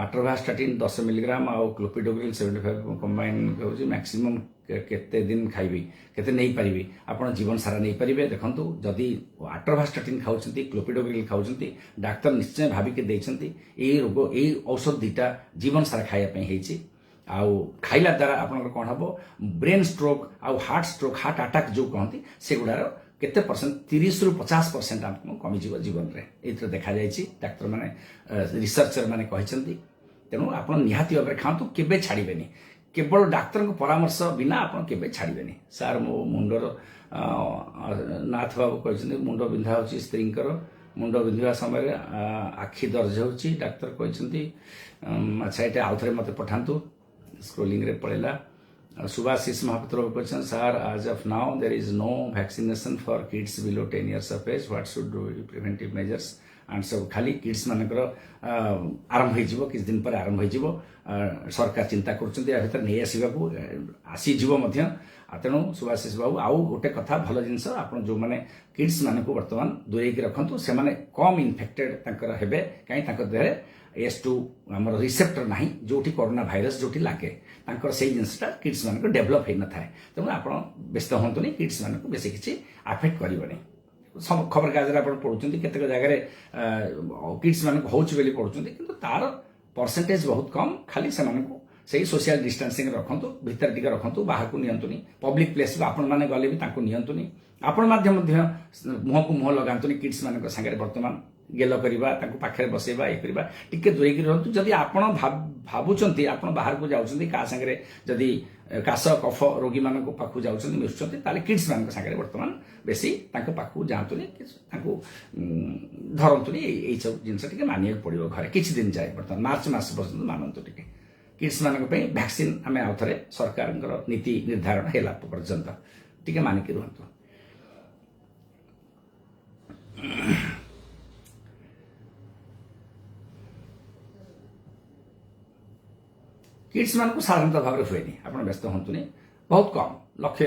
Speaker 1: ଆଟ୍ରୋଭାଷ୍ଟାଟିନ୍ 10 ମିଲିଗ୍ରାମ ଆଉ କ୍ଲୋପିଡୋଗ୍ରିଲ୍ 75 କମ୍ବାଇନ୍ ହେଉଛି, ମ୍ୟାକ୍ସିମମ୍ କେତେ ଦିନ ଖାଇବି, କେତେ ନେଇପାରିବି? ଆପଣ ଜୀବନ ସାରା ନେଇପାରିବେ। ଦେଖନ୍ତୁ, ଯଦି ଆଟ୍ରୋଭାଷ୍ଟାଟିନ୍ ଖାଉଛନ୍ତି, କ୍ଲୋପିଡୋଗ୍ରିଲ୍ ଖାଉଛନ୍ତି, ଡାକ୍ତର ନିଶ୍ଚୟ ଭାବିକି ଦେଇଛନ୍ତି। ଏଇ ରୋଗ, ଏଇ ଔଷଧ ଦୁଇଟା ଜୀବନ ସାରା ଖାଇବା ପାଇଁ ହେଇଛି। ଆଉ ଖାଇଲା ଦ୍ୱାରା ଆପଣଙ୍କର କ'ଣ ହେବ? ବ୍ରେନ୍ ଷ୍ଟ୍ରୋକ୍ ଆଉ ହାର୍ଟ ଆଟାକ୍ ଯେଉଁ କହନ୍ତି, ସେଗୁଡ଼ାର କେତେ ପରସେଣ୍ଟ, 30-50% ଆପଣଙ୍କୁ କମିଯିବ ଜୀବନରେ। ଏଇଥିରେ ଦେଖାଯାଇଛି, ଡାକ୍ତରମାନେ ରିସର୍ଚ୍ଚର ମାନେ କହିଛନ୍ତି। ତେଣୁ ଆପଣ ନିହାତି ଭାବରେ ଖାଆନ୍ତୁ, କେବେ ଛାଡ଼ିବେନି। କେବଳ ଡାକ୍ତରଙ୍କ ପରାମର୍ଶ ବିନା ଆପଣ କେବେ ଛାଡ଼ିବେନି। ସାର୍ ମୋ ମୁଣ୍ଡର, ନାଥ ବାବୁ କହିଛନ୍ତି ମୁଣ୍ଡ ବିନ୍ଧା ହେଉଛି ସ୍ତ୍ରୀଙ୍କର, ମୁଣ୍ଡ ବିନ୍ଧିବା ସମୟରେ ଆଖି ଦର୍ଜ ହେଉଛି, ଡାକ୍ତର କହିଛନ୍ତି। ଆଚ୍ଛା, ଏଇଟା ଆଉଥରେ ମୋତେ ପଠାନ୍ତୁ, ସ୍କ୍ରୋଲିଂରେ ପଳେଇଲା। ସୁଭାଶିଷ ମହାପାତ୍ର କହିଛନ୍ତି, sir as of now there is no vaccination for kids below 10 years of age, what should do preventive measures? And ସବୁ ଖାଲି କିଡ୍ସ ମାନଙ୍କର ଆରମ୍ଭ ହେଇଯିବ, କିଛି ଦିନ ପରେ ଆରମ୍ଭ ହେଇଯିବ। ସରକାର ଚିନ୍ତା କରୁଛନ୍ତି ୟା ଭିତରେ ନେଇ ଆସିବାକୁ, ଆସିଯିବ ମଧ୍ୟ। ତେଣୁ ସୁଭାଶିଷ ବାବୁ, ଆଉ ଗୋଟେ କଥା, ଭଲ ଜିନିଷ, ଆପଣ ଯେଉଁମାନେ କିଡ୍ସ ମାନଙ୍କୁ ବର୍ତ୍ତମାନ ଦୂରେଇକି ରଖନ୍ତୁ, ସେମାନେ କମ୍ ଇନଫେକ୍ଟେଡ୍ ତାଙ୍କର ହେବେ। କାହିଁକି? ତାଙ୍କ ଦେହରେ S2 ଆମର ରିସେପ୍ଟର ନାହିଁ, ଯେଉଁଠି କରୋନା ଭାଇରସ ଯେଉଁଠି ଲାଗେ, ତାଙ୍କର ସେଇ ଜିନିଷଟା କିଡ୍ସ ମାନଙ୍କୁ ଡେଭଲପ ହେଇନଥାଏ। ତେଣୁ ଆପଣ ବ୍ୟସ୍ତ ହୁଅନ୍ତୁନି, କିଡ୍ସ ମାନଙ୍କୁ ବେଶୀ କିଛି ଆଫେକ୍ଟ କରିବନି। ଖବରକାଗଜରେ ଆପଣ ପଢୁଛନ୍ତି, କେତେକ ଜାଗାରେ କିଡ୍ସ ମାନଙ୍କୁ ହେଉଛି ବୋଲି ପଢୁଛନ୍ତି, କିନ୍ତୁ ତାର ପରସେଣ୍ଟେଜ ବହୁତ କମ୍। ଖାଲି ସେମାନଙ୍କୁ ସେଇ ସୋସିଆଲ ଡିଷ୍ଟାନ୍ସିଂ ରଖନ୍ତୁ, ଭିତରେ ଟିକେ ରଖନ୍ତୁ, ବାହାରକୁ ନିଅନ୍ତୁନି। ପବ୍ଲିକ ପ୍ଲେସକୁ ଆପଣମାନେ ଗଲେ ବି ତାଙ୍କୁ ନିଅନ୍ତୁନି। ଆପଣ ମଧ୍ୟ ମୁହଁକୁ ମୁହଁ ଲଗାନ୍ତୁନି କିଡ୍ସ ମାନଙ୍କ ସାଙ୍ଗରେ। ବର୍ତ୍ତମାନ ଗେଲ କରିବା, ତାଙ୍କୁ ପାଖରେ ବସେଇବା, ଇଏ କରିବା, ଟିକେ ଦୂରେଇକି ରୁହନ୍ତୁ। ଯଦି ଆପଣ ଭାବୁଛନ୍ତି ଆପଣ ବାହାରକୁ ଯାଉଛନ୍ତି, କାହା ସାଙ୍ଗରେ ଯଦି କାଶ କଫ ରୋଗୀମାନଙ୍କ ପାଖକୁ ଯାଉଛନ୍ତି, ମିଶୁଛନ୍ତି, ତାହେଲେ କିଡ୍ସ ମାନଙ୍କ ସାଙ୍ଗରେ ବର୍ତ୍ତମାନ ବେଶୀ ତାଙ୍କ ପାଖକୁ ଯାଆନ୍ତୁନି, ତାଙ୍କୁ ଧରନ୍ତୁନି। ଏଇ ସବୁ ଜିନିଷ ଟିକେ ମାନିବାକୁ ପଡ଼ିବ ଘରେ କିଛି ଦିନ ଯାଏ। ବର୍ତ୍ତମାନ ମାର୍ଚ୍ଚ ମାସ ପର୍ଯ୍ୟନ୍ତ ମାନନ୍ତୁ ଟିକେ। କିଡ୍ସ ମାନଙ୍କ ପାଇଁ ଭ୍ୟାକ୍ସିନ୍ ଆମେ ଆଉଥରେ ସରକାରଙ୍କର ନୀତି ନିର୍ଦ୍ଧାରଣ ହେଲା ପର୍ଯ୍ୟନ୍ତ ଟିକେ ମାନିକି ରୁହନ୍ତୁ। କିଡ୍ସ ମାନଙ୍କୁ ସାଧାରଣତଃ ଭାବରେ ହୁଏନି, ଆପଣ ବ୍ୟସ୍ତ ହୁଅନ୍ତୁନି। ବହୁତ କମ୍, ଲକ୍ଷେ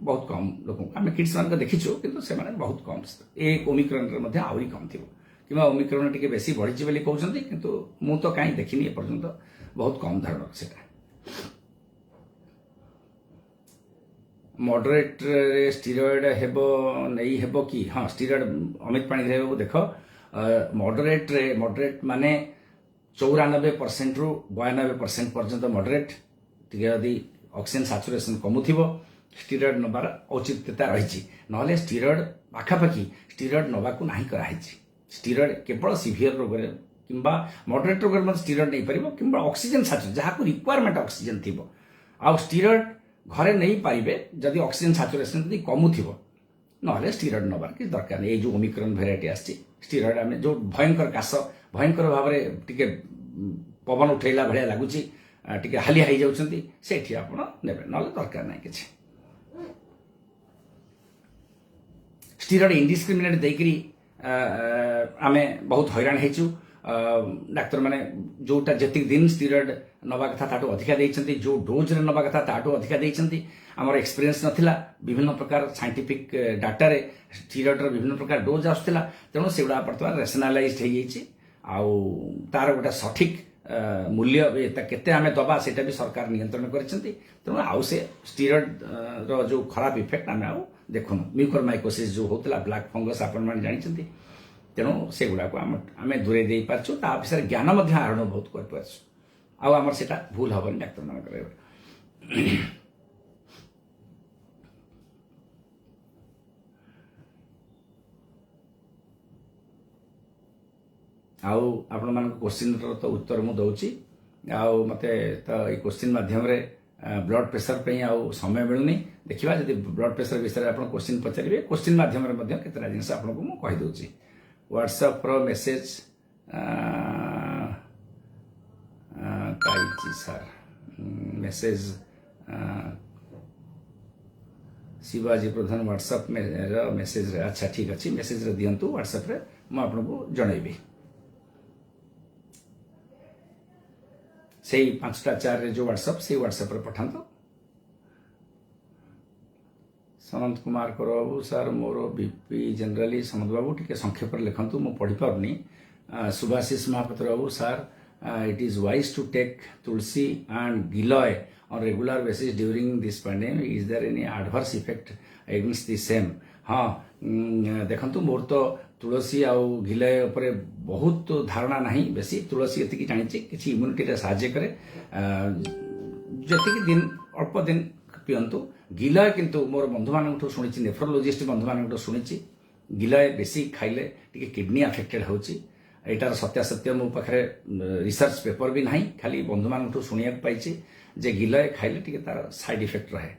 Speaker 1: ବହୁତ କମ୍ ଲୋକଙ୍କୁ ଆମେ କିଡ୍ସ ମାନଙ୍କ ଦେଖିଛୁ, କିନ୍ତୁ ସେମାନେ ବହୁତ କମ୍। ଏ ଓମିକ୍ରନରେ ମଧ୍ୟ ଆହୁରି କମ୍ ଥିବ, କିମ୍ବା ଓମିକ୍ରନ ଟିକେ ବେଶୀ ବଢିଛି ବୋଲି କହୁଛନ୍ତି, କିନ୍ତୁ ମୁଁ ତ କାହିଁ ଦେଖିନି ଏପର୍ଯ୍ୟନ୍ତ। ବହୁତ କମ୍ ଧରଣର ସେଟା। ମଡରେଟ୍ରେ ଷ୍ଟିରଏଡ୍ ନେଇ ହେବ କି? ହଁ, ଷ୍ଟିରଏଡ୍ ଅମିତ ପାଣିଗ୍ରାହୀ ଦେଖ, ମଡରେଟ୍ ମାନେ 94%ରୁ 92% ପର୍ଯ୍ୟନ୍ତ ମଡରେଟ୍। ଟିକେ ଯଦି ଅକ୍ସିଜେନ୍ ସାଚୁରେସନ୍ କମୁଥିବ, ଷ୍ଟିରଏଡ୍ ନେବାର ଔଚିତ୍ୟତା ରହିଛି। ନହେଲେ ଷ୍ଟିରଏଡ୍ ପାଖାପାଖି ଷ୍ଟିରଏଡ୍ ନେବାକୁ ନାହିଁ କରାହେଇଛି। ଷ୍ଟିରଏଡ୍ କେବଳ ସିଭିୟର ରୋଗରେ କିମ୍ବା ମଡରେଟ୍ ରୋଗରେ ମଧ୍ୟ ଷ୍ଟିରଏଡ୍ ନେଇପାରିବ, କିମ୍ବା ଅକ୍ସିଜେନ୍ ସାଚୁରେସନ୍ ଯାହାକୁ ରିକ୍ୱାରମେଣ୍ଟ ଅକ୍ସିଜେନ୍ ଥିବ। ଆଉ ଷ୍ଟିରଏଡ୍ ଘରେ ନେଇପାରିବେ ଯଦି ଅକ୍ସିଜେନ୍ ସାଚୁରେସନ୍ ଯଦି କମୁଥିବ, ନହେଲେ ଷ୍ଟିରଏଡ୍ ନେବାର କିଛି ଦରକାର ନାହିଁ। ଏଇ ଯେଉଁ ଓମିକ୍ରନ୍ ଭେରାଇଟି ଆସିଛି, ଷ୍ଟିରଏଡ୍ ଆମେ ଯେଉଁ ଭୟଙ୍କର କାଶ, ଭୟଙ୍କର ଭାବରେ ଟିକେ ପବନ ଉଠେଇଲା ଭଳିଆ ଲାଗୁଛି, ଟିକେ ହାଲିଆ ହେଇଯାଉଛନ୍ତି, ସେଇଠି ଆପଣ ନେବେ, ନହେଲେ ଦରକାର ନାହିଁ କିଛି। ଷ୍ଟିରଏଡ୍ ଇଣ୍ଡିସ୍କ୍ରିମିନେଟ୍ ଦେଇକରି ଆମେ ବହୁତ ହଇରାଣ ହେଇଛୁ। डाक्तर मैंने जोटा जी दिन स्टीरॉयड नवा कथा ताठू अधिका देइछंती जो डोज रे नवा कथा ताठू अधिका देइछंती हमर एक्सपीरियंस नथिला विभिन्न प्रकार साइंटिफिक डाटा रे स्टीरॉयड रो विभिन्न प्रकार डोज आसुथिला तेणु सेगुडा वर्तमान रेशनालाइज्ड हो जाइछि आउ तार गोटा सठिक मूल्य केते आमे दबा सेटा भी सरकार नियंत्रण करिसेंती तेणु आउ से स्टीरॉयड रो जो खराब इफेक्ट आमे आउ देखुनु म्यूकोरमाइकोसिस जो होतला ब्लैक फंगस आपण माने जानिसेंती तेणु सेगुडा को आमे दूरे दे पारछु ता विषय ज्ञान मध्य आरोण बहुत कर पारछु आउ हमर सेटा भूल हबन डाक्टर मान करे आउ आपण मान क्वेश्चन तो उत्तर मु दउची आउ मते तो ए क्वेश्चन माध्यम रे ब्लड प्रेशर पे आउ समय मिलुनी देखिबा जदि ब्लड प्रेशर विषय रे आपण क्वेश्चन पचारिबे क्वेश्चन माध्यम रे मध्य केतरा जिंस आपण को मु कहि दउची व्हाट्सएप रो मेसेज काइची सर मेसेज शिवाजी प्रधान व्हाट्सएप में मेसेज रे अच्छा ठीक अछि मेसेज रे दियंतु व्हाट्सएप रे मु आपण को जणाइबे से 5टा 4 रे जो व्हाट्सएप से व्हाट्सएप रे पठांतो सनंत कुमार करो बाबू सर मोर बीपी जनरली सनंत बाबू टिके संक्षेप रे लिखंतु मु पढी पारनी सुभाषिष महापात्र बाबू sir it is wise to take tulsi and giloy on regular basis during this pandemic is there any adverse effect against the same हाँ देखंतु मोर तो तुलसी आउ गिलय उपरे बहुत धारणा नहीं बेसी तुलसी एति की जानिछि किछि इम्युनिटी रे सहाय्य करे जति दिन अल्प दिन पियंतु गिलय किंतु मोर बंधु मानकठो सुनिछि नेफ्रोलॉजिस्ट बंधु मानकठो सुनिछि गिलय बेसी खाइले टिके किडनी अफेक्टेड होछि एटार सत्यासत्य मो पाखरे रिसर्च पेपर भी नहीं खाली बंधु मानकठो सुनिया पाइछि जे गिलय खाइले टिके तार साइड इफेक्ट रहे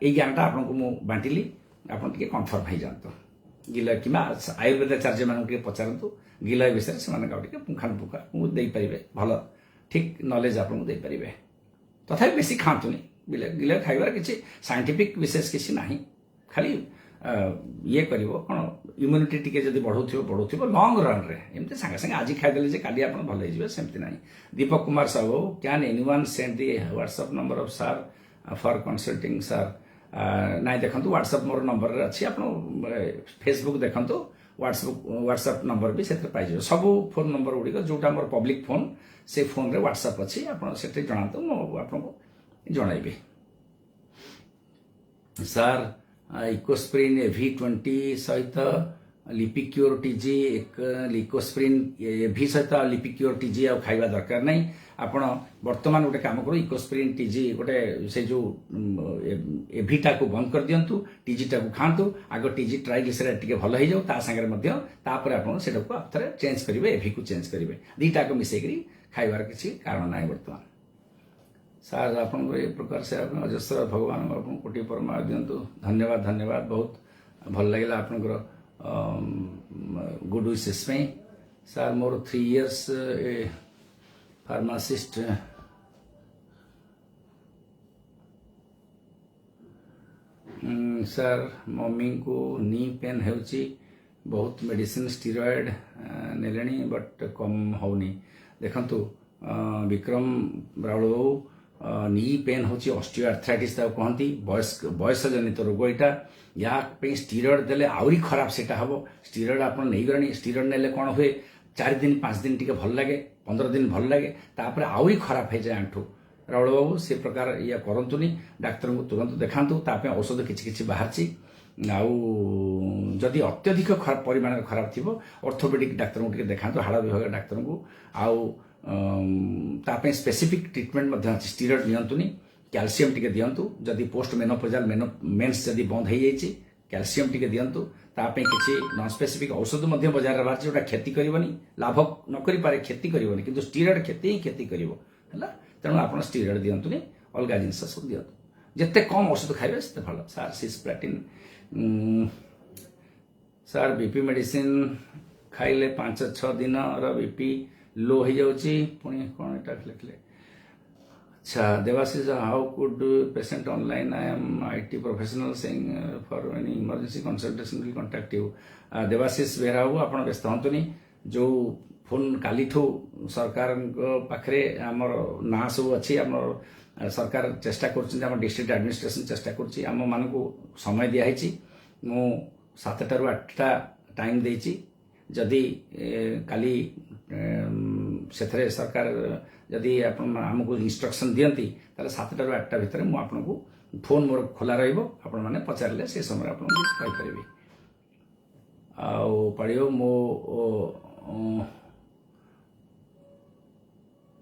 Speaker 1: ए ज्ञानटा आपन को मु बांटिली आपन टिके कन्फर्म हो जानतो गिलय किमा आयुर्वेद आचार्य मान के पचारंतु गिलय विषय से मान टिके पुंखानुपुखा मु देई परिबे भलो ठीक नॉलेज आपन को देई परिबे तथापि बेसी खांतुनी गिलय खाइबार किछि साइंटिफिक विशेष किछि नाही खाली ये करिवो कोन इम्युनिटी टिके जदी बढ़ौथिबो लॉन्ग रन रे एमते संगे संगे आज खाइ देले जे काली आपन भल हे जिवे सेमति नाही Deepak Kumar Sahu can anyone send the WhatsApp number of sir for consulting sir नाइ देखंतु व्हाट्सएप मोर नंबर रे अछि आपन फेसबुक देखंतु व्हाट्सएप नंबर भी सेते पाइ जिवे सब फोन नंबर उडी जोटा मोर पब्लिक फोन से फोन रे व्हाट्सएप अछि आपन सेते जणातो मो आपन को जणाइबे सर इकोस्प्रिन V20 सहित लिपिक्योर टीजी एक लिकोस्प्रिन V सहित लिपिक्योर टीजी आ खाइबा दरकार नहीं आपण वर्तमान गोटे काम करू इकोस्प्रिन टीजी गोटे से जो एभिटा को बंद कर दियंतु टीजीटा को खांतु आगो टीजी ट्राइग्लिसराइड टिके भल हो जाऊ ता संगे मध्य तापर आपण सेटा को आथरे चेंज करिवे एभी को चेंज करिवे दीटा को मिसै करी खाइबार किछि कारण नाही वर्तमान सर आपन को एक प्रकार से आपन अजस्र भगवान आपन कोटि परमा दियंतु धन्यवाद धन्यवाद बहुत भल लागला आपन गुड विशेष में सर मोर 3 इयर्स फार्मासिस्ट सर मम्मी को नी पेन हेउची बहुत मेडिसिन स्टीरॉयड नेलेनी बट कम होनी देखंतु विक्रम राउल नी पेन होची ऑस्टियोआर्थराइटिस ता कहंती बयस जनित रोग एटा या पे स्टीरॉयड देले आउरी खराब सेटा हबो स्टीरॉयड आपन नै गरणी स्टीरॉयड नेले कोन होए 4 दिन 5 दिन टिके भल लागे 15 दिन भल लागे तापर आउरी खराब हे जाय आंठू राउल बाबू से प्रकार या करंतुनी डाक्टर को तुरंत देखांतु तापे औषध किछि बाहरची आउ जदि अत्यधिक खराब परिमाण खराब थिबो ऑर्थोपेडिक डाक्टर को टिके देखांतु हाड़ विभाग डाक्टर को आउ तापे स्पेसिफिक ट्रीटमेंट मध्य स्टीरॉयड नियंतुनी कैल्शियम टिके दियंतु जदि पोस्ट मेनोपोजाल मेंस जदि बंद हो जाइछि कैल्शियम टिके दियंतु तापे किछि नॉन स्पेसिफिक औषध मध्य बाजार रे बाहर जोटा क्षति करबनी लाभ न करि पारे क्षति करबनी किंतु स्टीरॉयड क्षति करिवो हला तेणु आपण स्टीरॉयड दियंतुनी अलगा जिंस सब दियंतु जत्ते कम औषध खाइबे सेते भलो sir cisplatin sir BP medicine खाइले 5-6 दिन रो बीपी लो हो जाउची पुणी कोन एटा लिखले अच्छा Debashish how could patient online I am IT professional saying for any emergency consultation will contact you Debashish बेराऊ आपण व्यस्त हंतुनी जो फोन काली सरकार पाखे आमर ना सब अच्छी आम सरकार चेष्टा कर डिस्ट्रिक्ट एडमिनिस्ट्रेशन चेष्टा करम मान समय दिखाई मु 7 टा 8टा टाइम देची जदि काली से सरकार जदि आमको इंस्ट्रक्शन दियंती ताले 7 टा 8टा भितर मु आपनको फोन मोर खोला रहिबो आपण माने पचारले से समय आपनको कहि परिबे आउ पड़ियो मो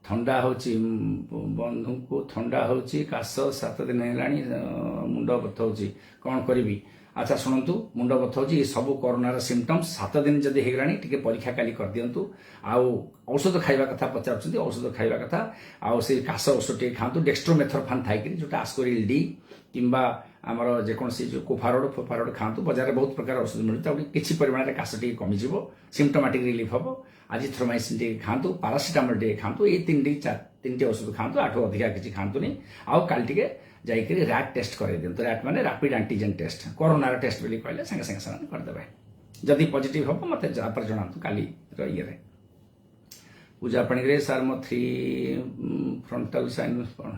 Speaker 1: ठंडा होची बंधु को ठंडा होची काश 7 दिन हेलानी मुंड बथौची कौन करी अच्छा शुणु मुंड बथौची सब कोरोनार सिम्पटम्स 7 दिन जदि हेगलानी टिके परीक्षा काली कर दियंतु आउ औषध खाइबा कथा पचारुछंती औषध खाइबा कथा आउ से काश औषध टे खांतु डेक्स्ट्रोमेथोर्फान थाइकरी जोटा आस्कोरिल डी किंबा आमर जेकोसी जो कोफारोड खांतु बाजार बहुत प्रकार औषध मिलता किसी परिमाण काश टे कमी जीवो सिम्पटोमेटिक रिलीफ हम आजिथ्रोमाइसिन टे खांतु पारासिटामोल टे खांतु ये 3टी औषध खांतु आठो अधिका किसी खांतुनी आउ काल टिके जाइकरी रैट टेस्ट कर दिंतु रैट माने rapid antigen test corona test बोली कहले संगे संगे से करदेवे जदि पॉजिटिव हम मत जनातु काली ये पूजा पाणी सार मो 3 फ्रंटल साइन कौन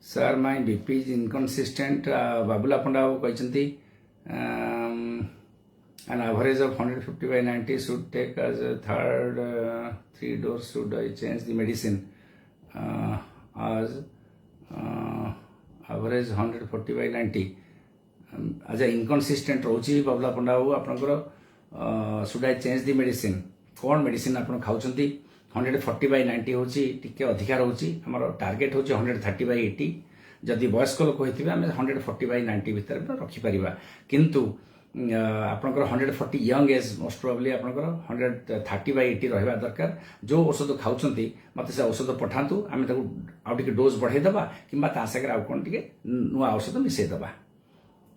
Speaker 1: sir my BP is inconsistent Babula Panda कहते an average of 150/90 should take as a third 3 dose should I change the medicine as average 140/90 as a inconsistent रोची बाबुला पंडा आपनकर should I change the medicine कौन medicine आप खाऊंती 140/90 होची टिके अधिकार होची हमर टार्गेट होची 130/80 जदि वयस्क लोक होइतिबे हम 140/90 भीतर रखि परिबा किंतु आपनकर 140 यंग एज मोस्ट प्रोबेबली आपनकर 130/80 रहबा दरकार जो औषध खाऊंती मत से औषध पठांतु आम आउटे डोज बढ़ाई दबा किंबा ता सागर आउ कोन टिके नुआ औषध मिसई दबा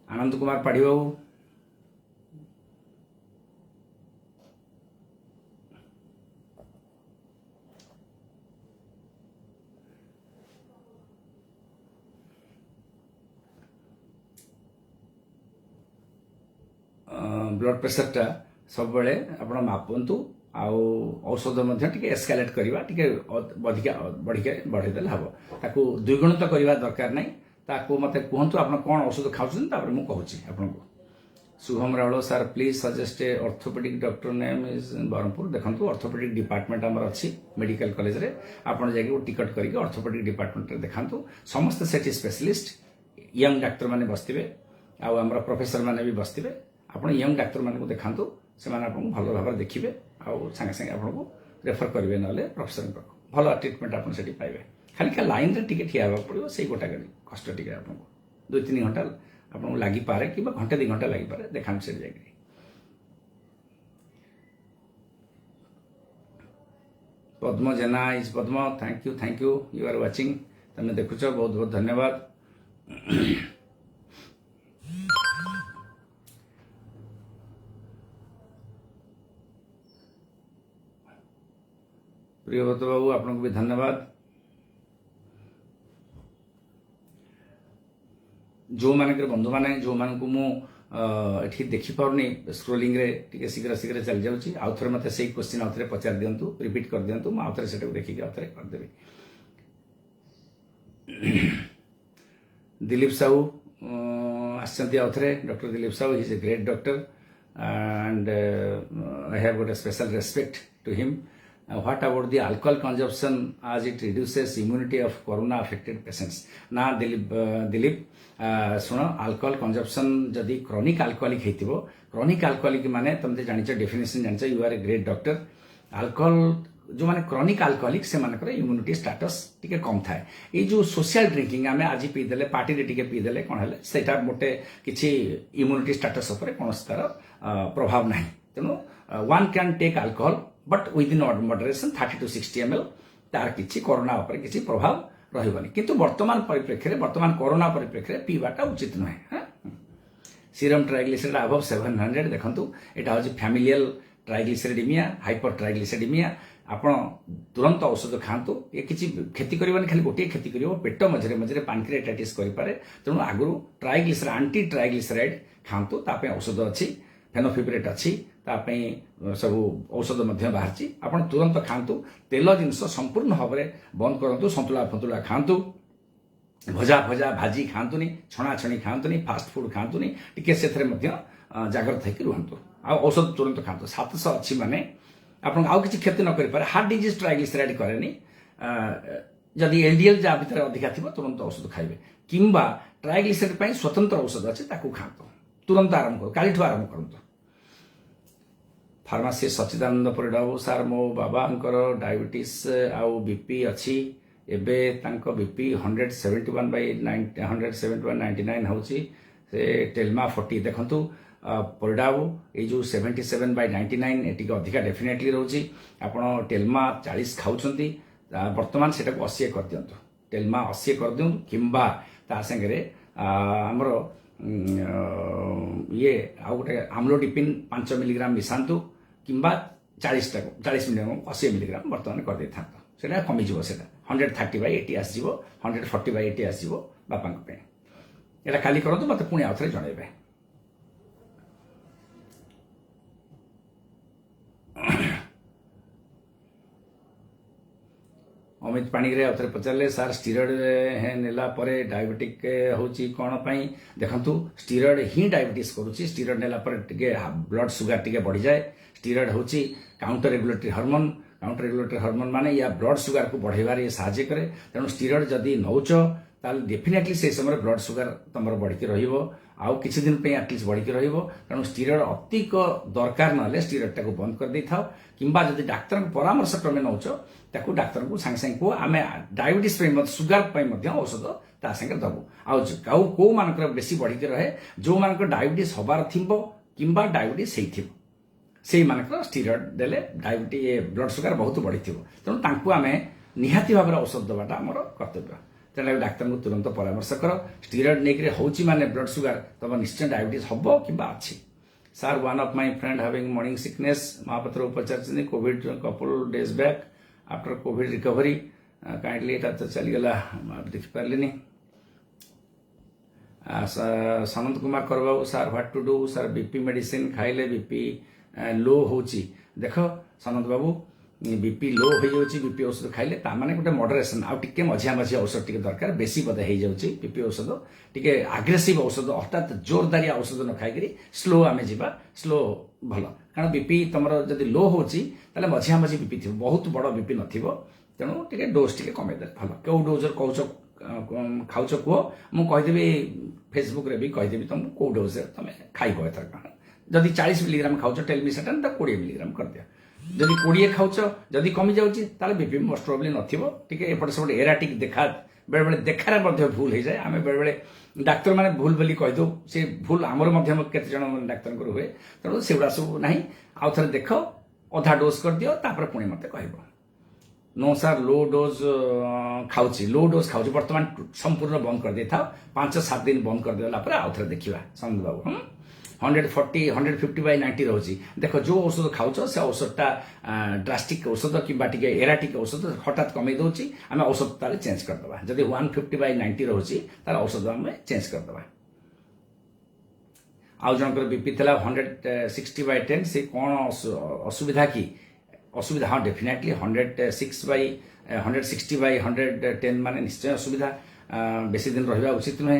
Speaker 1: आनंद कुमार पाढ़ीबाबू ब्लड प्रेशर टा सब बेले आपण मापंतु आउ औषध मध्य टिके एस्केलेट करबा टिके अधिका बढ़ी देले हबो ताकू द्विगुणित करबा दरकार नै ताकू मते कहंतु आपण कोन औषध खाउछन तापर मु कहूची आपनको Shubham Rawal sir please suggest a orthopaedic doctor name is Berhampur देखंतु ऑर्थोपेडिक डिपार्टमेंट हमर अछि मेडिकल कॉलेज रे आपण जाके टिकट करके ऑर्थोपेडिक डिपार्टमेंट रे देखंतु समस्त सेठी स्पेशलिस्ट यंग डॉक्टर माने बस्तिबे आ हमर प्रोफेसर माने भी बस्तिबे आपण यंग डॉक्टर माने को देखांतु से माने आपण भलो भाबर देखिबे आ संगे संगे आपण को रेफर करिवे नले प्रोफेसर को भलो ट्रीटमेंट आपण सेठी पाइबे खाली का लाइन रे टिके ठिया होबा पड़ियो सेई गोटा कष्ट टिके आपण को 2-3 घंटा आपण लागि पारे कि 1-2 घंटा लागि पारे देखाम से जाके Padma Jena is Padma thank you you are watching तमे देखुछ बहुत बहुत धन्यवाद प्रियव्रत बाबू आपको भी धन्यवाद जो मानक बंधु माने जो मान को मु एठी देखि पारनी स्क्रोलिंग रे टिके शीघ्र शीघ्र चल जाउची आउ थरे मते सेही क्वेश्चन आउ थरे पचार दियंतु रिपीट कर दियंतु मु आउ थरे सेटा देखि के आउ थरे कर देबी दिलीप साहू आछंती आउ थरे doctor Dilip Sahu he is a great doctor and I have got a special respect to him what about the alcohol consumption as it reduces immunity of corona affected patients ना दिलीप सुनो अल्कोहल कंजप्शन जदि क्रॉनिक अल्कोहलिक हेतिबो chronic alcoholic माने तुमते जानिछ definition जानिछ you are a great doctor alcohol जो माने क्रॉनिक अल्कोहलिक से मानकर इम्यूनिटी स्टेटस टिके कम थाए ये जो सोशल ड्रिंकिंग आमे आज पी देले पार्टी रे टिके पी देले कोन हेले सेटा मोटे किछि इम्यूनिटी स्टेटस ऊपर कोनोस तार प्रभाव नाही तेनु one can take alcohol but within moderation 30 to 60 ml तार किछि कोरोना ऊपर किछि प्रभाव रहिबनी किंतु वर्तमान परिप्रेक्षी वर्तमान कोरोना परिप्रेक्षी पीवाटा उचित नुहे सीरम ट्राइग्लिसराइड अबव 700 देखंतु एटा होछि फैमिलियल ट्राइग्लिसराइडेमिया हाइपर ट्राइग्लिसराइडेमिया आपण तुरंत औषध खातु ये किसी क्षति करबनी खाली गोटे क्षति करिवो पेट मझरे मझरे पैंक्रियाटाइटिस करि पारे तेणु आगु ट्राइग्लिसराइड एंटी ट्राइग्लिसराइड खातु तापे औषध अछि फेनोफिब्रेट अछि तापे सब औषध मध्य बाहरछि आपण तुरंत खातु तेल जिंस संपूर्ण भाबरे बंद करंतु संतुला फंतुला खातु भजा भजा भाजी खातुनी छणा छणी खातुनी फास्ट फूड खातुनी टिके सेथरे मध्य जागृत होकर रुहतु आ औषध तुरंत खातु 700 अच्छी माने आपन आउ किछि क्षति न करि पारे हार्ट डिजीज ट्राइग्लिसराइड करेनी जदि एलडीएल जा भीतर अधिका थिबो तुरंत औषध खाइबे किंबा ट्राइग्लिसराइड पई स्वतंत्र औषध अछि ताकू खातु तुरंत आरंभ करू कालीठु आरंभ करंतु फार्मासी सच्चिदानंद परिडा सार मो बाबांकर डायबिटीज आउ बीपी अछि एबे तांको बीपी 171/99 होची से टेल्मा 40 देखंतु परिडाबो ए जो 77/99 एटिक अधिका डेफिनेटली रहउची आपण टेल्मा 40 खाउछंती वर्तमान सेटा को 80 कर दियंतु टेल्मा 80 कर दियंतु किंबा ता संगे हमरो ये आ गोटे आम्लोडिपिन 5 मिलीग्राम मिसांतु किंबा 40 मिलीग्राम 80 मिलीग्राम वर्तमान कर देथांतु सेटा कमी जिवो सेटा 130/80 आसीबो 140/80 आसीबो बापांक पे एटा खाली करंतु मते पुणी आउथरे जणैबे अमित पाणिग्रे आउथरे पचारले सार स्टीरॉयड नेला परे डायबिटिक होची कोन पई देखंतु स्टीरॉयड ही डायबिटीज करूची स्टीरॉयड नेला परे टिके ब्लड शुगर टिके बढ़ी जाए स्टीरॉयड होची काउंटर रेगुलेटरी हार्मोन माने या ब्लड शुगर को बढ़ेबार ये सहायता करे तेणु स्टीरॉयड जदि नौच ताल डेफिनेटली से समय ब्लड शुगर तमर बढ़ी रहिबो आउ किछि दिन पे एटलीस्ट बढ़ी रहिबो तेणु स्टीरॉयड अतिक दरकार नले स्टीरॉयड टाको बंद कर दे थाओ किंबा जदि डाक्टर परामर्श क्रमे नौच ताको डाक्टर को सांग सांग को आमे डायबिटीज पे मत शुगर पे मध्य औषध ता संगे दबो आउ को मानकर बेसी बढ़ी रहे जो मानकर डायबिटीज हबार थिबो किंबा डायबिटीज सेई थिबो से मानकर स्टीरॉयड देले डायबिटीज ब्लड शुगर बहुत बढ़ी थिबो तेणु तांको आमे निहाती भाबरे औषध दबाटा हमर कर्तव्य तेणु डाक्तर को तुरंत परामर्श कर स्टीरॉयड नेकरे होची माने ब्लड शुगर तब निश्चय डायबिटीज हबो किंबा अछि sir one of my friend having morning sickness Mahapatra उपचार Covid couple days back after Covid recovery kindly एटा तो चली गला देख पारलिनी सनंत कुमार करबाबू sir what to do sir BP medicine खाइले बीपी लो होची देखो सनंत बाबू बीपी लो हो जाउची बीपी औषध खाइले ता माने गोटे मॉडरेशन आ टिके मझिया मझिया औषध टिके दरकार बेसी बदे हो जाउची बीपी औषध टिके एग्रेसिव औषध हठात जोरदारिया औषध न खाइकरी स्लो आमे जिबा स्लो भलो कारण बीपी तमरो जदि लो होची ताले मझिया मझी बीपी थिबो बहुत बड़ बीपी नथिबो तेणु टिके डोज टिके कमे दे भलो केउ डोज कहउछ खाउछ को मु कहि देबी फेसबुक रे भी कहि देबी तुम को डोज तमे खाइबो एथर जदि 40 मिलीग्राम खाउछ टेल मी सेटन त 20 मिलीग्राम कर दिया जदि 20 खाउछ जदि कमी जाउची ताले बीपी मोस्ट प्रोबब्ली नथिबो टिके एपट सब एराटिक देखा बेले बेले देखारे मध्य भूल हो जाए आमे बेले बेले डाक्टर माने भूल बोली कहि दो से भूल हमर मध्य केते जण डाक्टर को हुए तेणु सेगुड़ा सब नाही आउ थरे देख अधा डोज कर दियो तापर पुणी मते कहबो नो सर लो डोज खाउची लो डोज खाउची वर्तमान संपूर्ण बंद कर देथा 5-7 दिन बंद कर देला पर आउ थरे देखिबा संद बाबू 140-150/90 रहउची देखो जो औषध खाउछ से औषधटा ड्रास्टिक औषध किबा टिके एराटिक औषध हठात कमे दोची आमे औषध ताले चेंज कर दबा जदि 150/90 रहउची तार औषध आमे चेंज कर दबा आउ जनकर बीपी थला 160/10 से कोन असुविधा की असुविधा हां डेफिनेटली 160/110 माने निश्चय असुविधा बेसी दिन रहबा उचित नहे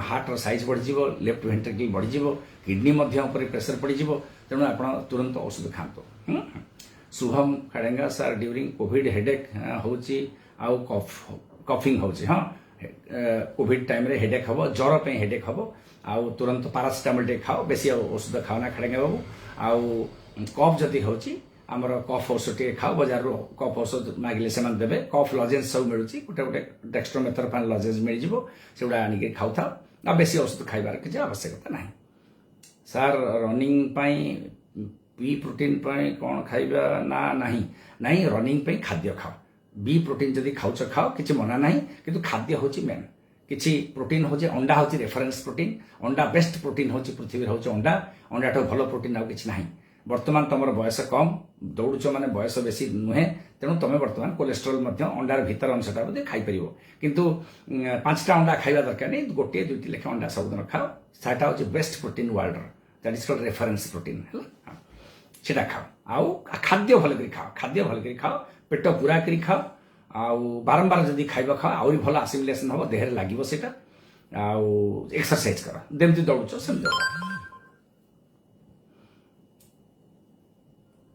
Speaker 1: हार्ट साइज बढ़ी जीवो लेफ्ट वेंट्रिकल बढ़ी जीवो किडनी मध्य ऊपर प्रेशर पड़ी जीवो तेणु आपण तुरंत औषध खातो Shubham Khadenga sir during Covid headache होची आउ कफिंग होची हां कोविड टाइम रे हेडेक हबो ज्वर पे हेडेक हबो आउ तुरंत पैरासिटामोल टे खाओ बेसी औषध खाओ ना खड़ेंगा बाबू आउ कफ जति होची आमर कफ औषध टे खाओ बाजार कफ औषध मागिले से देवे कफ लजेन्स सब मिलूँ गोटे गोटे डेक्स्ट्रोमेथोर्फान लजेन्स मिल से आनिक खाऊ था आ बेसी औषध खाइबार किसी आवश्यकता ना सार रनिंग बी प्रोटीन कौन खाइबा ना नहीं नहीं रनिंग खाद्य खाओ बी प्रोटीन जदि खाऊच खाओ किसी मना ना कि खाद्य हूँ मेन किसी प्रोटीन हूँ अंडा हूँ रेफरेन्स प्रोटीन अंडा बेस्ट प्रोटीन हूँ पृथ्वी हूँ अंडा अंडा ठू भल प्रोटीन आउ कि ना बर्तमान तुम बयस कम दौड़ुच माने बयस बेसी नुहे तेणु तुम बर्तमान कोलेस्ट्रोल अंडार भीतर अंशटा बोधे खाईपर किंतु 5टा अंडा खाइबा दरकार नहीं गोटे 2टी लेखा अंडा सबुदिन खाओ साटा हूँ best protein world that is called reference protein है खाओ आउ खाद्य भल कर खाओ खाद्य भल कर खाओ पेट पूरा कर खाओ आउ बारंबार जदि खाइबा खाओ आहरी भल आसिमिलेसन हम देहरे लागिबो सेटा आउ एक्सरसाइज कर देमती दौड़ुच सेमती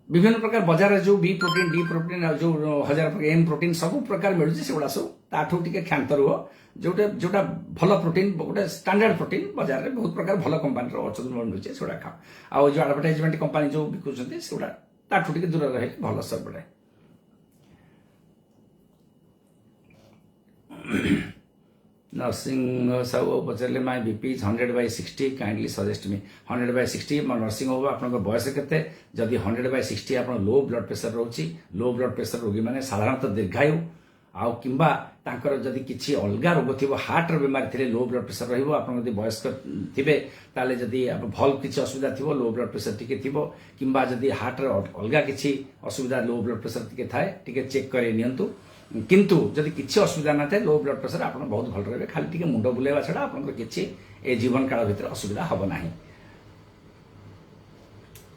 Speaker 1: विभिन्न प्रकार बाजार जो बी प्रोटीन डी प्रोटीन जो 1000 प्रकार एम प्रोटीन सब प्रकार मिलूँ से गुड़ा सब ताठू टे क्षांत रुह जोटा जोटा भल प्रोटीन गोटे स्टैंडर्ड प्रोटीन बाजार में बहुत प्रकार भल कंपानी औषध मिलूँ से खाओ आउ जो एडवर्टाइजमेंट कंपानी जो बिकुंट से ताठू टे दूर रहे भल सब बड़े नर्सिंग सब पचारे my BP is 100/60 kindly suggest me 100/60 nursing होगा आप बयस के जदि 100/60 आप लो ब्लड प्रेशर रोचे लो ब्लड प्रेशर रोगी मैंने साधारणतः दीर्घायु आउ किंबा तांकर जदि किसी अलग रोग थी हार्टर बेमारी थे लो ब्लड प्रेशर रहिबो आप वयस्क थे ताले जदि भल किसी असुविधा थी लो ब्लड प्रेशर टी किंबा जदि हार्टर अलग किसी असुविधा लो ब्लड प्रेशर टी थाए टी चेक करे नियंतु किंतु जदि किसी असुविधा ना था लो ब्लड प्रेशर आप बहुत भल रहे खाली टी मुंड बुलेवा छड़ा आप किसी ए जीवन काल भर असुविधा हम ना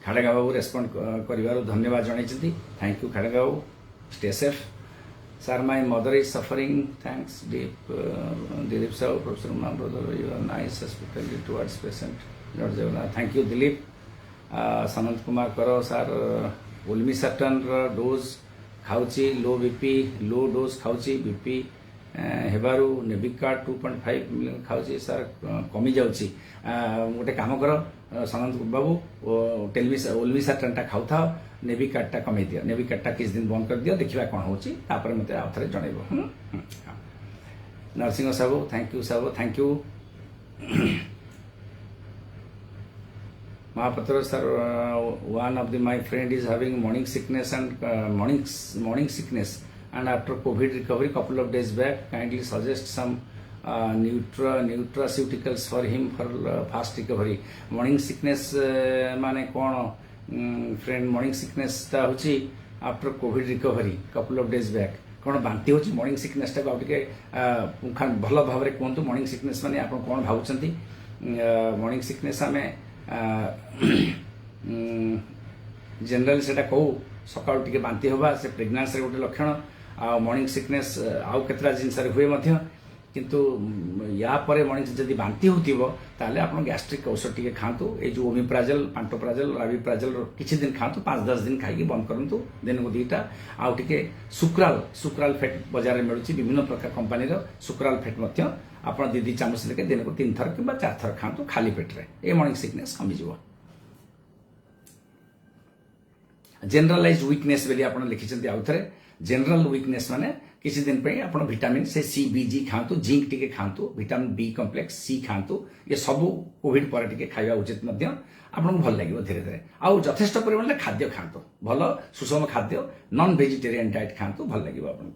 Speaker 1: खाड़ेगा बाबू रेस्पॉन्ड कर धन्यवाद जनई थैंक यू खाड़ेगा बाबू stay safe sir my mother is suffering thanks Dilip Sahu professor मा brother you are nice hospital towards patient thank you Dilip Sanant Kumar करो सर उल्मी सर्टन डोज खाऊची लो बीपी लो डोज खाऊची बीपी हेबारू नेबिकार्ड 2.5 खाऊची सर कमी जाऊची गोटे काम कर सनंत बाबू टेलमी ओलमी सर्टनटा खाऊ था नेबिकार्डटा कमे दियो नेबिकार्डटा किस दिन बंद कर दियो देखिबा कोन होची तापर मते आ थरे जणैबो Narasingha Sabu thank you Mahapatra sir, one of my friend is having morning sickness and morning sickness, and after COVID recovery, couple of days back, kindly suggest some nutraceuticals for him for fast recovery. Morning sickness माने कौन friend morning sickness ता होची after COVID recovery, couple of days back. कौन बांति होची morning sickness टा को टिके भल भाव रे कोंतु morning sickness माने आपण कोन भावचंती morning sickness हमें जनरल से कहू सकाल टे बांति हवा से प्रेगनेंसी गोटे लक्षण आ मॉर्निंग सिकनेस आउ केतरा जिनस हुए किंतु या परे मॉर्निंग जदि बांति होतिबो ताले आपण गैस्ट्रिक औषध टिके खांतु ए जो ओमिप्राजल पांटोप्राजल राविप्राजल किछि दिन खांतु 5-10 दिन खाइके बंद करंतु दिन को दीटा आउ टिके सुक्राल फेट बाजार में मिलुछि विभिन्न प्रकार कंपनी रो सुक्राल फेट मध्य आपण 2 चामच लेके दिन को 3 थर किबा 4 थर खांतु खाली पेट रे ए मॉर्निंग सिकनेस कमी जिवो जनरलाइज वीकनेस बेली आपण लिखिछन्ती आउ थरे जनरल वीकनेस माने किसी दिन पे आपण विटामिन से सी बी जी खांतु जिंक टिके खांतु विटामिन बी कॉम्प्लेक्स सी खांतु ये सब कोविड पर टिके खाइबा उचित मध्य आपन भल लागिवो धीरे धीरे आउ यथेष्ट परिमाण में खाद्य खांतु भल सुषम खाद्य नॉन वेजिटेरियन डाइट खांतु भल लागिवो आपन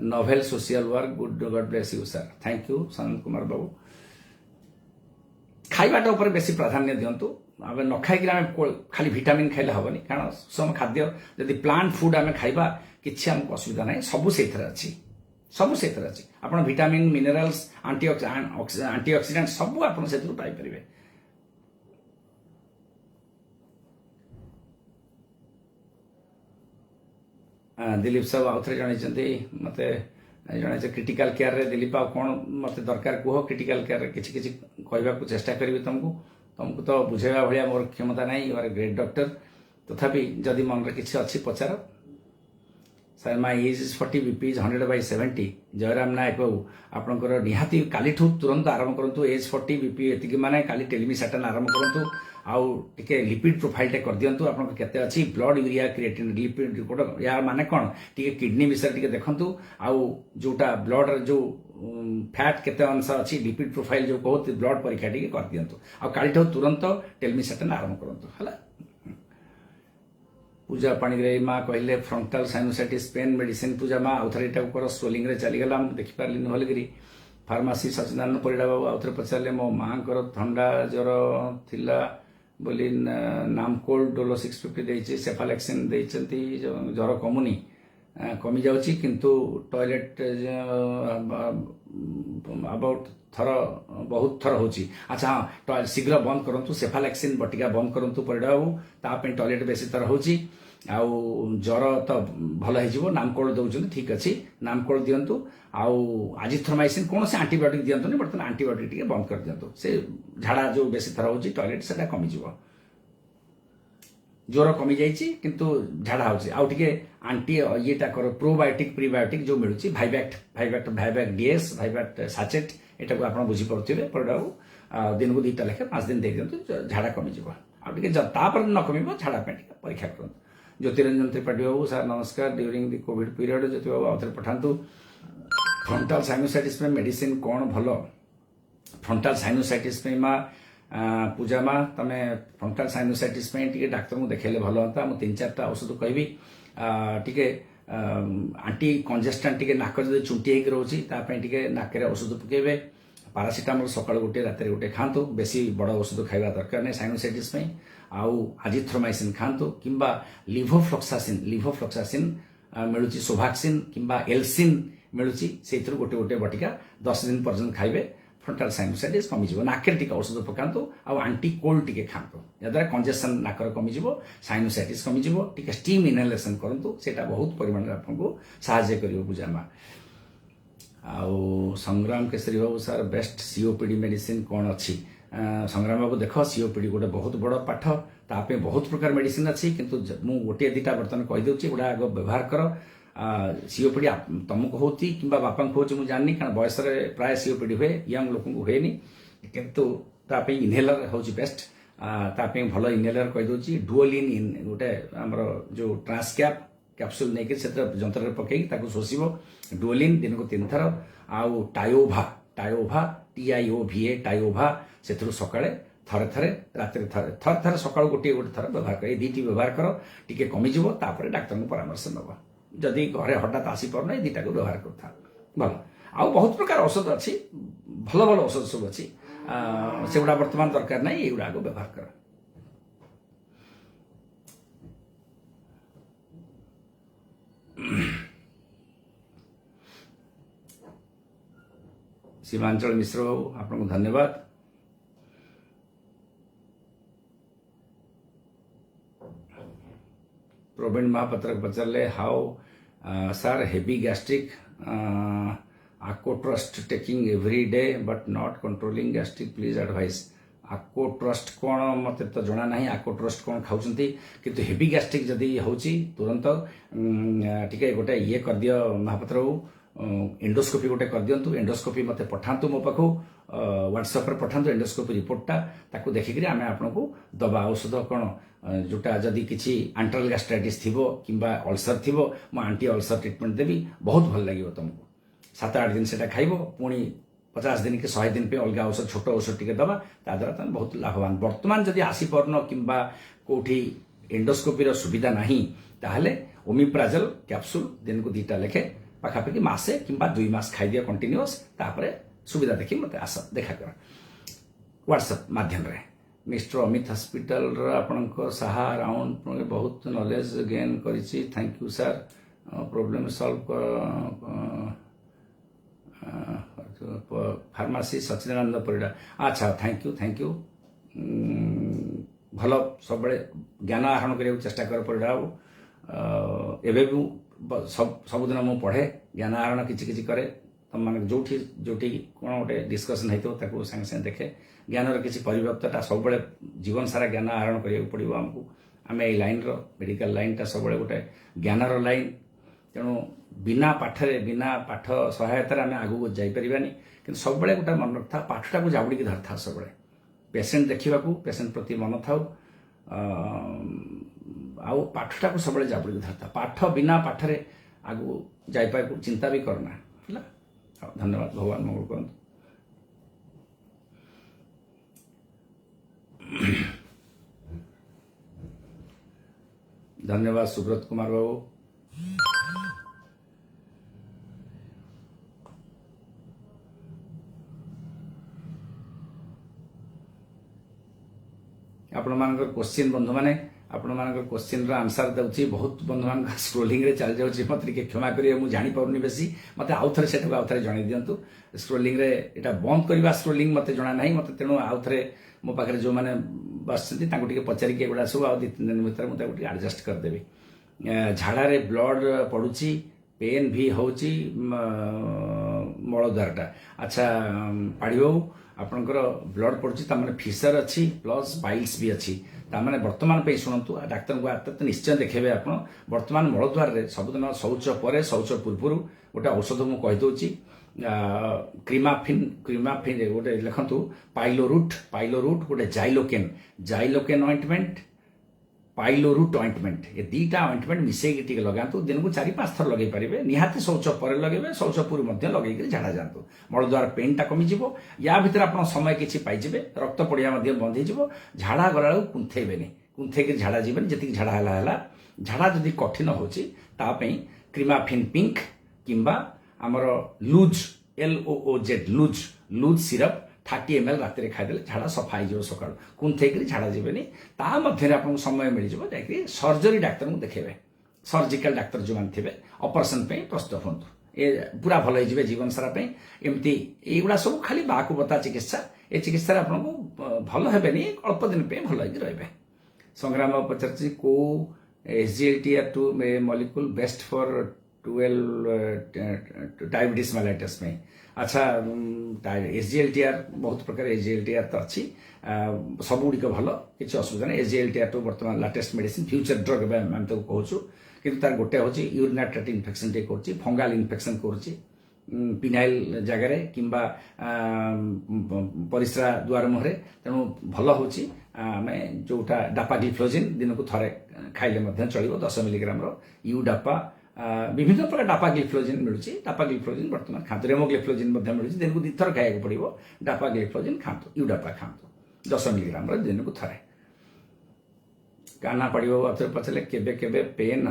Speaker 1: noble social work good god bless you sir thank you Sanant Kumar बाबू खाइबाटा ऊपर बेसी प्राधान्य दियंतु आम न खाई आम खाली विटामिन खाइले हेनी कारण सुषम खाद्य जदि प्लांट फूड आम खाइबा किसी आमको असुविधा ना सबू से अच्छी सबू से अच्छी आप विटामिन मिनरल्स आंटीऑक्सीडेंट सबू आप पाइपर दिलीप साहब आउ थे जनई मत जन क्रिटिकल केयर रे दिलीप आ कौन मत दरकार कह क्रिटिकल केयर किसी कहवाक चेष्टा करी तुमको तो बुझेगा भाया मोर क्षमता नहीं यू आर ग्रेट डॉक्टर तथापि जदि मन किसी अच्छी पचार sir my age is 40 BP is 100/70 Jayaram Nayak बाबू आपंकर निहाती काली तुरंत आरंभ करूँ एज 40 बीपी एति माने काली टेलिमिसाटन आरंभ करूँ आउ टिके लिपिड प्रोफाइल कर दियंतु आपन केते अछि blood urea creatine lipid report या माने कोन टिके किडनी विषय टिके देखंतु आउ जोटा ब्लड रे जो फैट केते अंश अछि लिपिड प्रोफाइल जो बहुत ब्लड परीक्षा टिके कर दियंतु आ कालिठो तुरंत टेलमिसेटन आरंभ करंतु हला। पूजा पाणिग्राही माँ कहले फ्रंटाल साइनोसाइटिस पेन मेडिसिन पूजा माँ आउथरे ऊपर स्ट्रोलिंग रे चली गला देखि पारलिन भलगिरी फार्मासी सचिदानंद परिडा बाबू आउथरे पचारले मो माँ कर ठंडा ज्वर थिला बोली नामकोल्ड डोलो 650 देइछि सेफालेक्सिन देइछंती ज्वर कमुनी कमी जाउछि किंतु टॉयलेट अबाउट थर बहुत थर होची अच्छा हाँ शीघ्र बंद करंतु सेफालेक्सिन बटिका बंद करंतु परिडा बाबू तापे टॉयलेट बेसी थर होची आउ ज्वर तो भल हो नामकोल्ड दौरान ठीक अच्छे नामकोल्ड दिंतु आउ आजिथ्रोमाइसिन कौन से आंटीबायोटिक दिंतुनि बर्तमान आंटीबायोटिक टिके बंद कर दिंतु से झाड़ा जो बेसी थर होची टॉयलेट से कमिज ज्वर कमी जाइए किंतु झाड़ा होची आउ टिके आंटी येटा कर प्रोबायोटिक प्रीबायोटिक जो मिलूँ भाइबैक्ट डीएस भाइबैक्ट साचेट एटा को आप बुझीपे परिडा दिन को 2टा लेखे 5 दिन दे दिंतु झाड़ा कमिज आउे न कम झाड़ा परीक्षा करूँ। ज्योतिरंजन त्रिपाठी बाबू सर नमस्कार ड्यूरिंग दि कोविड पीरियड ज्योति बाबू आउे पठातु फ्रंटाल साइनोसाइटिस मेडिसिन कौन भल फ्रंटाल साइनोसाइटिस माँ पूजा माँ तमें फ्रंटाल साइनोसाइटिस टी डाक्तर को देखेले भल हाँ मुझे 3-4टा औषध कहबी टी आंटी कंजेस्टांट टी नाक जो चुंटी रोचे टी नाक औषध पकेबे पारासीटामोल सकाल गोटे रात गोटे खातु बेसी बड़ औषध खाଇବା दरकार नहीं साइनोसाइटिस आउ आजिथ्रोमाइसिन खातु किंबा लिभोफ्लक्सासिन मिलूँ सोभाक्सिन किंबा एल्सिन मिलूँ से गोटे गोटे बटिका 10 दिन पर्यंत खाइबे फ्रंटाल साइनोसाइटिस कमिज नाकेर टिके औषध पकातु आउ आंटी कोल्ड टिके खातु याद्वारा कंजेशन नाकर कमिज साइनोसाइटिस कमिज टिके स्टीम इनहेलेशन करंतु सेटा बहुत परिमाण आपको साहाय्य करिवो पूजा माँ। आउ संग्राम केसरी बाबू सर बेस्ट सीओपीडी मेडिसिन कौन अच्छी संग्राम बाबू देख सीओपीडी गोटे बहुत बड़ पाठ तापे बहुत प्रकार मेडिसिन अच्छी किंतु मु गोटे 2टा बर्तमान कहीदे गुड़ा आग व्यवहार कर सीओपीडी तुमको होती कि बापा को हो जानी कारण बयस प्राय सीओपीडी हुए यंग लोक हुए किंतु तापे इनहेलर हूँ बेस्ट तापे भल इनहेलर कहीदे डुओलिन गोटे आमर जो ट्रांसक्याप कैप्सूल नहीं से जंत्र पकई शोषिब डुओलिन दिन को 3 थर आउ टायोभा TIOVA टायोभा से सकाଳେ थरे थरे रात थर थर सकाळ गोटे गोटे थर व्यवहार कर 2टी व्यवहार कर टिके कमिज डाक्तर को परामर्श नब जदि घरे हठात आसी पार 2टा को व्यवहार करता भल आउ बहुत प्रकार औषध अच्छी भल भल औषध सब अच्छी से गुड़ा बर्तमान दरकार ना युवा को व्यवहार कर। सीमांचल मिश्र बाबू आपको धन्यवाद। प्रवीण महापात्र पचारे हाउ सर हेवी गैस्ट्रिक आको ट्रस्ट taking every day but not controlling gastric please advise आको ट्रस्ट कौन मत तो जना ना आको ट्रस्ट कौन खाऊँ किंतु हेवी गैस्ट्रिक जदि हूँ तुरंत टिके गोटे ये कर दियो महापात्र बाबू एंडोस्कोपी गोटे कर दिंतु एंडोस्कोपी मत पठातु मो पाखु व्हाट्सएप रे पठातु एंडोस्कोपी रिपोर्टटा ताकू देखिक आम आपको दबा औषध कौन जोटा जदि किसी आंट्रल गैस्ट्राइटिस थी कि अल्सर थी मो आंटी अल्सर ट्रिटमेंट देवी बहुत भल लगे तुमको 7-8 दिन से खाइब पुणी 50 दिन कि 100 दिन पे अलग औषध छोट औषध टी दबा द्वारा तुम बहुत लाभवान बर्तमान जदि आसीपारन कि कौटी एंडोस्कोपी सुविधा नहीं ताहले ओमिप्राजल कैप्सूल दिन को 2टा लेखे पाखापाखि मासे कि 2 मास खाई कंटिन्यूअस तापर सुविधा देखी मत आस देखा कर व्हाट्सएप माध्यम रे मिस्टर अमित हॉस्पिटल आपण साहा अराउंड बहुत नॉलेज गेन करिछि thank you sir problem solve pharmacy Sachidananda Parida अच्छा थैंक यू भल सब ज्ञान आहरण करने चेष्टा कर परिडा एवं भी सबुदिन मु पढ़े ज्ञान आहरण किसी करे तुम मैंने जो कौन गोटे डिस्कसन होता सागे सागे देखे ज्ञान किसी परिव्यक्तता सब जीवन सारा ज्ञान आहरण करा पड़ो आमको आम ये लाइन मेडिकल लाइनटा सब गोटे ज्ञानर लाइन तेणु बिना पाठरे बिना पाठ सहायतार आम आगू जापरानी कि सब गोटे मन रखा पाठटा को जाबुड़ी धरता सब पेसेंट देखा पेसेंट प्रति मन था आउ पाठटा को सब जाबड़ी धरता पाठ बिना पाठरे आगु जाइपा चिंता भी करना है। धन्यवाद भगवान मंगल करନ୍ତୁ। धन्यवाद सुब्रत कुमार बाबू। आपण मानकर क्वेश्चन बंधु माने आपण मानकर क्वेश्चन रो आंसर दउची बहुत बंधु मान स्क्रोलिंग रे चल जाउची मत के क्षमा करिए मु जानि पाउनी बेसी मते आउथरे सेटा आउथरे जणै दियंतु स्क्रोलिंग रे एटा बंद करबा स्क्रोलिंग मते जणा नाही मते तेनु आउथरे मो पाखरे जो माने बसती तांको टिके पचारि के एगुडा सब आ 2-3 दिन भीतर मते टिके एडजस्ट कर देबे। झाड़ा रे ब्लड पडुची पेन भी होची मलद्वारटा अच्छा पाड़िबो आपनकर ब्लड पड़ुची तामाने फिशर अच्छी प्लस बाइल्स भी अच्छी तामाने वर्तमान पे शुणु डाक्तर को आत निश्चय देखेबे आपण वर्तमान मलद्वार रे सबदिन शौच पर शौच पूर्व गोटे औषध मु कहि दउची क्रीमाफिन गोटे लिखंतु पाइलोरूट गोटे जाइलोकेन ऑइंटमेंट पाइलोरूट ऑइंटमेंट ये दीटा ऑइंटमेंट मिसेकी टिके लगातु दिन को 4-5 थर लगे पारे निहाती शौच पर लगे शौच पूर्व लगे झाड़ा जातु मलद्वार पेनटा कमी जीवो या भीतर आप समय किसी पाइबे रक्त पड़िया बंद हो झाड़ा गला कुंथेबेनी कुंथेक झाड़ा जीवन जी झाड़ा है झाड़ा जदि कठिन होची क्रीमाफिन पिंक किंबा आमर Looz LOOZ Looz syrup 30 ml राति खाईदे झाड़ा सफा हो सका कुंथेक झाड़ा जीवेनी ता मध्य आपको समय मिल जाए सर्जरी डाक्तर को देखेबे सर्जिकल डाक्तर जो मान थे ऑपरेशन पे प्रस्तुत हूँ ए पूरा भल हो जीवन सारा एमती युवा सब खाली बाकु बता चिकित्सा ए चिकित्सा आपको भल हेनी अल्प दिन पे भल रे। संग्राम पचार को SGLT2 molecule best for 12 diabetes mellitus में अच्छा SGLTR बहुत प्रकार SGLTR तो अच्छी सब गुड़िक भल किसी असुविधा नहीं SGLTR2 बर्तमान लेटेस्ट मेडिसिन फ्यूचर ड्रग आम तो कहूँ कि तार गोटे हूँ यूरिनरी ट्रैक्ट इन्फेक्शन टे कर फंगाल इन्फेक्शन कर पिनाइल जगार किंबा परिस्रा द्वार मुहरे तेणु भल हूँ आम जोटा डापाग्लिफ्लोजिन दिन को थे खाइले चलो 10 मिलीग्राम यूडापा विभिन्न प्रकार डापाग्लिफ्लोजिन मिलूँ डापाग्लिफ्लोजिन बर्तमान खातु रेमोग्लिफ्लोजिन मिलूँ दिन को 2 थर खाया पड़ो डापाग्लिफ्लोजिन खातु यूडापा खातु 10 मिलीग्राम दिन को थे काना पड़ो अथर पचारे केबे पेन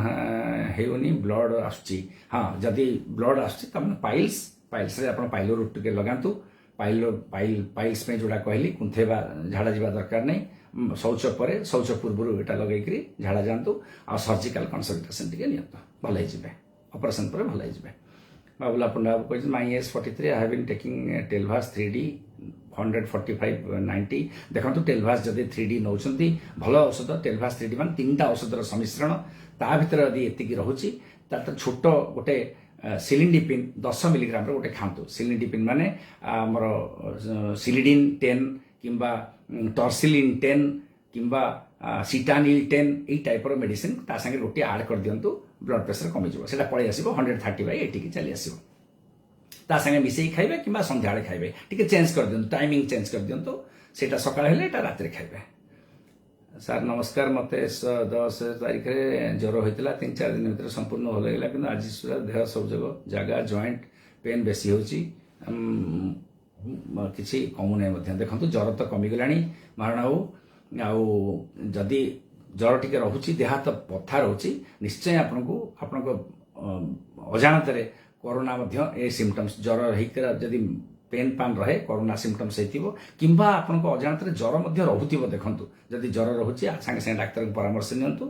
Speaker 1: हेउनी ब्लड आसुची हाँ जदि ब्लड आसुची पाइल्स रे आपण पाइलोरूट टिके लगातु पाइल्स में जोड़ा कहली कुंथेबा झाड़ा जीवा दरकार नहीं शौच पर शौच पूर्व एटा लगे झाड़ा जातु आ सर्जिकल कंसल्टेशन टिके नियंतु भल ऑपरेशन पर भल बाबुला पंडा कहते my age 43 I have been taking Telvas 3D 145/90 देखो टेलभास जदि 3D नौकरी भल औषध टेलभास 3D मान 3टा औषधर सम्मिश्रण ता भीतर यदि एतिकी रहुची तार छोट गोटे सिलिंडिपिन 10 मिलीग्राम गोटे खातु सिलिंडिपिन माने आमर सिलिडिन 10 किंबा टर्सिलिन 10 किंबा सिटानिल 10 यही टाइप मेडिसिन ता संगे गोटे आड कर दिंतु ब्लड प्रेशर कमिଯିବ सेटा पळै आसीबो 130/80 की चली आसीबो ता संगे मिसेई खाइबे किंबा संध्याळे खाइबे टिके चेंज कर दियंतु टाइमिंग चेंज कर दियंतु सेटा सकाळ हेले एटा रात्री खाइबे। सर नमस्कार मते 10 तारिख रे ज्वर होइतला 3-4 दिन भीतर संपूर्ण हो गेला किंतु आज सुरा देह सब जगह जॉइंट पेन बेसी होची किसी कमु नै मध्ये देखंतु ज्वर तो कमी गलानी मारणाऊ आउ जदि ज्वर टिके रहुची देह हाथ पथा रहुची निश्चय आपनको अजाणत कोरोना मध्य ए सिम्पटम्स ज्वर होकर जदि पेन पान रहे कोरोना सिम्पटम्स होइतिबो किंबा आपनको अजाणत ज्वर मध्य रहुतिबो देखंतु जदि ज्वर रहुची संगे संगे डाक्टर को परामर्श नियंतु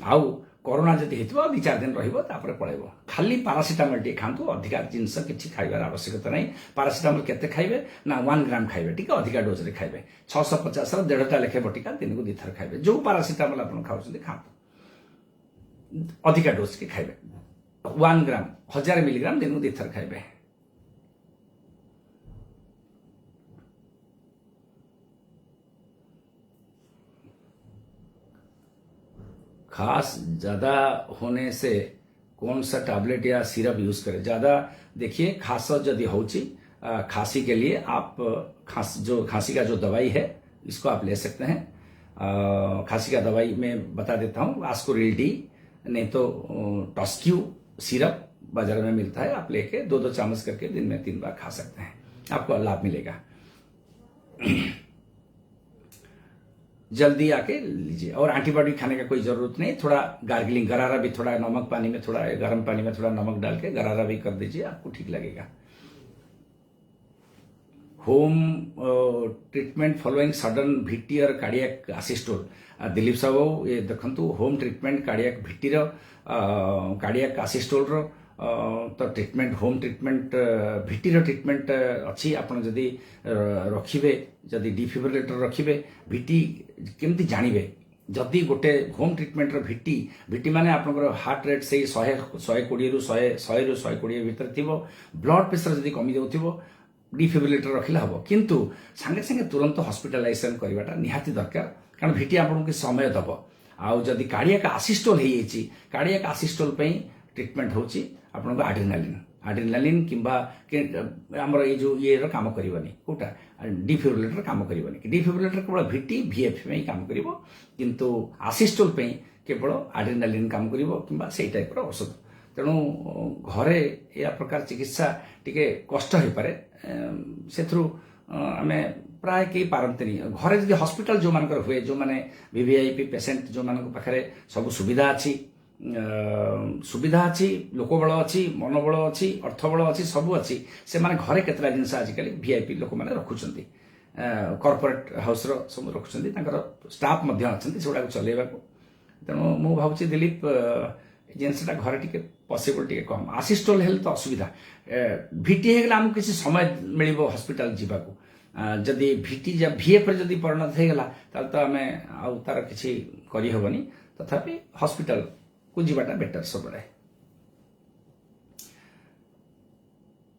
Speaker 1: आउ कोरोना जदि हेतिबो 2-4 दिन रहिबो तापर पळेबो खाली पैरासिटामोल टी खांतु अधिका जिंस किछि खाइबार आवश्यकता नहीं पैरासिटामोल केते खाइबे ना 1 ग्राम खाइबे टिके अधिका डोज रे खाइबे 650 रा 1.5टा लेखे बटिका दिन को 2 थर खाइबे जो पैरासिटामोल आपन खाउछथि खांतु अधिका डोज के खाइबे 1 ग्राम 1000 मिलीग्राम दिन को 2 थर खाइबे। खास ज्यादा होने से कौन सा टैबलेट या सिरप यूज करें? ज्यादा देखिए खास यदि होची खांसी के लिए आप खांसी का जो दवाई है इसको आप ले सकते हैं। खांसी का दवाई मैं बता देता हूँ, आस्कोरिल डी, नहीं तो टॉस्क्यू सिरप बाजार में मिलता है, आप लेके 2-2 चम्मच करके दिन में 3 बार खा सकते हैं, आपको लाभ मिलेगा। जल्दी आके लीजिए। और एंटीबायोटिक खाने का कोई जरूरत नहीं, थोड़ा गार्गलिंग, गरारा भी, थोड़ा नमक पानी में, थोड़ा गर्म पानी में थोड़ा नमक डाल के गरारा भी कर दीजिए, आपको ठीक लगेगा। होम ट्रीटमेंट फॉलोइंग सडन भिटी और कार्डियक आसिस्टोल। दिलीप साहब ये देखंतु, होम ट्रीटमेंट कार्डियक भिटी कार्डियक आसिस्टोल तो ट्रीटमेंट, होम ट्रीटमेंट भिटीर ट्रीटमेंट अच्छी। आपण जदि रखिबे, जदि डिफिब्रिलेटर रखिबे, भिटी केमती जानिबे, जदि गोटे होम ट्रीटमेंट भिटी माने आपनकर हार्ट रेट से 120 रु 120 भितर थिबो, ब्लड प्रेशर जदि कमी जाउथिबो, डिफिब्रिलेटर रखिले हबो, किंतु संगे संगे तुरंत हॉस्पिटलाइजेशन करवाटा निहाती दरकार, कारण भिटी आपनको समय दबो। आउ जदि कार्डियक आसिस्टोल हे येची, कार्डियक आसिस्टोल पे ट्रीटमेंट होची आपनको आड्रेनालिन किंबा हमर ए जो ये काम करबनी, कोटा डिफिब्रिलेटर काम करबनी। डिफिब्रिलेटर केवल भिटी वीएफ में काम करिवो, किंतु आसिस्टोल पे केवल आड्रेनालिन काम करिवो किंबा सेई टाइप रो औषध। तेणु घरे या प्रकार चिकित्सा टिके कष्ट हो पारे, सेथरु आमे प्राय के पारंतनी। घरे जदि हॉस्पिटल जो मानकर हुए, जो माने वीवीआईपी पेशेंट जो मानक पाखरे सब सुविधा अच्छी, लोकबल अच्छी, मनोबल अच्छी, अर्थबल अच्छी, सब अच्छी, से माने घरे केतरा जिनस आजिकल वीआईपी लोक माने रखुचंती, कॉर्पोरेट हाउस रो सब रखुचंती, तांकर स्टाफ मध्य अछंती सेगुडा चलेबा को। तेणु मु भावुची दिलीप जिनसटा घरे टिके पॉसिबल टिके कम। आसिस्टोल हेल्थ तो असुविधा, भिटी हेगला हमको किसी समय मिलिबो हॉस्पिटल जीवा को। जदि भिटी जब वीएफ जदि परिणत हेगला ताल तो आमे आ तार किछि करि हेबनी, तथापि हॉस्पिटल को जीवाटा बेटर सबरे।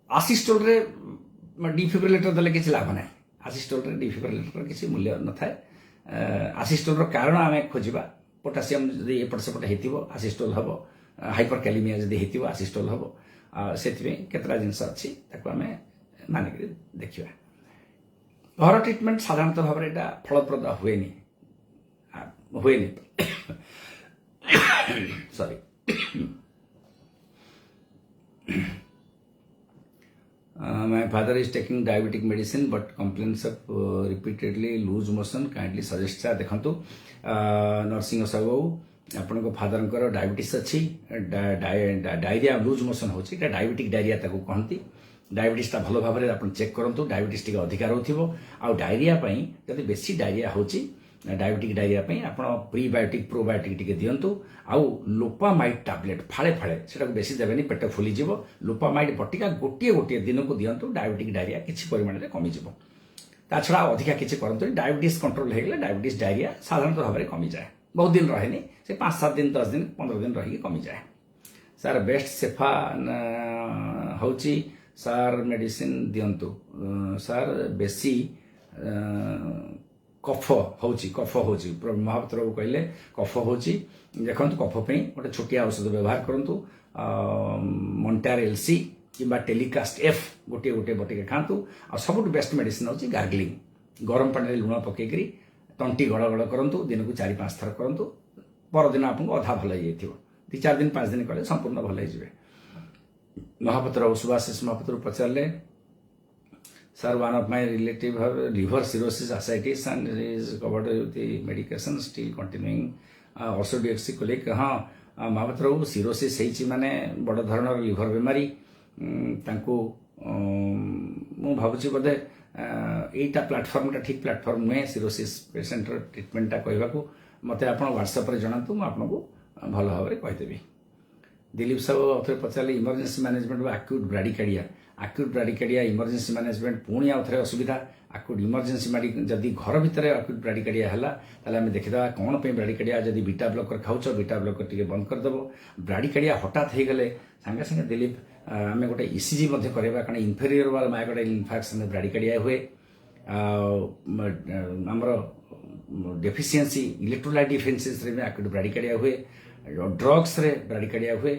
Speaker 1: आसिस्टोल रे डिफिब्रिलेटर दले किछि लाभ नै, आसिस्टोल रे डिफिब्रिलेटर किछि मूल्य न थाए। आसिस्टोल रो कारण आमे खोजिबा, पोटासियम जदि एपट सेपट हेतिबो आसिस्टोल हबो, हाइपरकैलेमिया जदि हेतिबो आसिस्टोल हबो, सेतिबे केतरा जिंस अछि ताको आमे माने के देखिबा। घर ट्रीटमेंट साधारणतः भाव में एटा फलप्रद हुएनी sorry. My father is taking diabetic medicine but complains of repeatedly lose motion, kindly suggest। देखंतु नरसिंह साहू, आपण को फादर को डायबिटीज अच्छी, डायरिया लूज मोशन होची, डायबिटिक डायरिया ताको कहंती। डायबिटीज ता भलो भाव में चेक करंतु, डायबिटीज टिके अधिकार होथिबो। आ डायरिया पई जदि बेसी डायरिया होची, डायबिटिक डायरिया पई आपण प्रीबायोटिक प्रोबायोटिक टिके दियंतु। आ लोपामाइड टैबलेट फाळे फाळे सेटा बेसी देबेनी, पेट फुली जिवो। लोपामाइड बटिका गोटे दिन को दियंतु, डायबिटिक डायरिया किछि परिमाण रे कमी जिवो। ता छडा अधिका किछि करंतु, डायबिटीज कंट्रोल हेगले डायबिटीज डायरिया साधारणतः भाव में कमी जाए, बहुत दिन रहेनी, से 5-7 दिन 10 दिन 15 दिन रही कमी जाए। सर बेस्ट सेफा होची सर मेडिसिन दियंतु। सर बेसी कफ होची महापात्र बाबू कहले कफ होची, देखंतु कफ पे गोटे छोटिया औषध व्यवहार करंतु, मोन्टार एलसी किंबा टेलिकास्ट एफ गोटे बटिके खांतु। आ सबुठ बेस्ट मेडिसिन होची गार्गलिंग, गरम पानी रे लुण पकेकरी तंटी गड़गड़ करंतु, दिन को 4-5 थर करंतु, परदिन आपको अधा भल हो जाइथिबो, 2-4 दिन 5 दिन कले संपूर्ण भल हो जिवे। महापात्र सुभाषिष महापात्र पचारे, sir one of my relative have liver cirrhosis ascites and is covered with the medication still continuing ऑर्थोडॉक्सिकोलिक। हाँ महापात्र सिरोसिस हेची माने बड़ धरणर लिवर बेमारी, तांको मु भाबुची बोधे एटा प्लेटफॉर्म ठीक प्लेटफॉर्म नुहे सिरोसिस पेशेंट ट्रीटमेंट कहवा को। मते आपण व्हाट्सएप रे जणातु, मु आपनको भल भाव में कहिदेबी। दिलीप साहब थे पचारे emergency management acute bradycardia emergency management पुणी आउ थे असुविधा। एक्यूट इमरजेंसी जदि घर भितर एक्यूट ब्राडिकार्डिया है ताले आम देखिदा कौन पे ब्राडिकार्डिया, जदि बीटा ब्लॉकर खाऊच बीटा ब्लॉकर टिके बंद करदेव। ब्राडिकार्डिया हठात हो गले सांगे सांगे दिलीप आम गोटे ईसीजी करवा, कारण इनफेरियर वाल माइग्रेन इन्फेक्शन ब्राडिकार्डिया हुए। आमर डेफिशिएंसी इलेक्ट्रोलाइट डिफिशिएंसी में एक्यूट ब्राडिकार्डिया हुए, ड्रग्स रे ब्राडिकार्डिया हुए।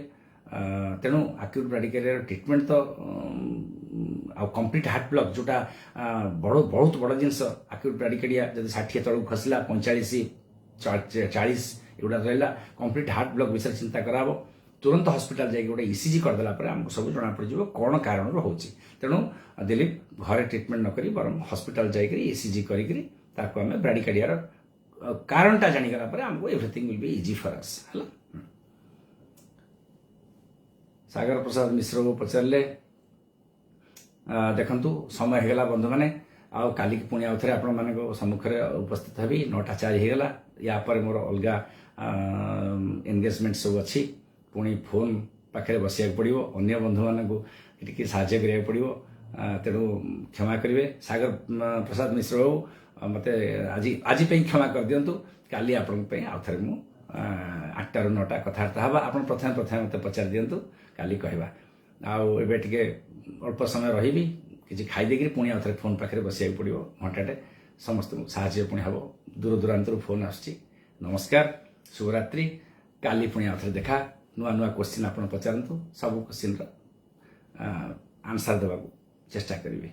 Speaker 1: तेणु एक्यूट ब्राडिकार्डिया ट्रीटमेंट तो कंप्लीट हार्ट ब्लॉक जोटा बहुत बड़ जिनस आक्यूट ब्राडिकार्डिया जब 60 तलू खसला 45 40 एगुड़ा रहा कंप्लीट हार्ट ब्लॉक विषय चिंता कराब तुरंत हॉस्पिटल जाके गोटे ईसीजी करदेला आमको सब जना पड़ कौन कारण होची तेणु दिलीप घरे ट्रिटमेंट न करी बरम हॉस्पिटल जाकर ईसीजी करी ताको आम ब्राडिकार्डिया कारणटा जानिगला पर आमको everything will be easy for us हला। सागर प्रसाद मिश्र को पचारे देखु समय होगा बंधु मैंने आउ काली पुणी आउ थे आपण मान सम्मुखें उपस्थित हेबी 9:04 होगा या पर मोर अलग एंगेजमेंट सब अच्छी पुणी फोन पाखे बसिया पड़ो अन्य बंधु मानक साहाय्य करा पड़ो तेणु क्षमा करेंगे सागर प्रसाद मिश्र बाबू मत आज क्षमा कर दिंतु काली आपण आउ थे मु 8 ରୁ 9 कथबार्ता हाँ आप प्रथम मत पचार दिंतु काली कहवा आउ ए टे अल्प समय रही कि खाईदे पुणी आउ थे फोन पाखे बसिया पड़ो घंटाटे समस्त साहाय्य पुणी हम दूर दूरांतर फोन आसुच्ची। नमस्कार शुभरात्रि काली पुणी आउ थे देखा नुआ नुआ क्वेश्चन आप पचारतु सब क्वेश्चन आंसर देवा चेष्टा करेंगे।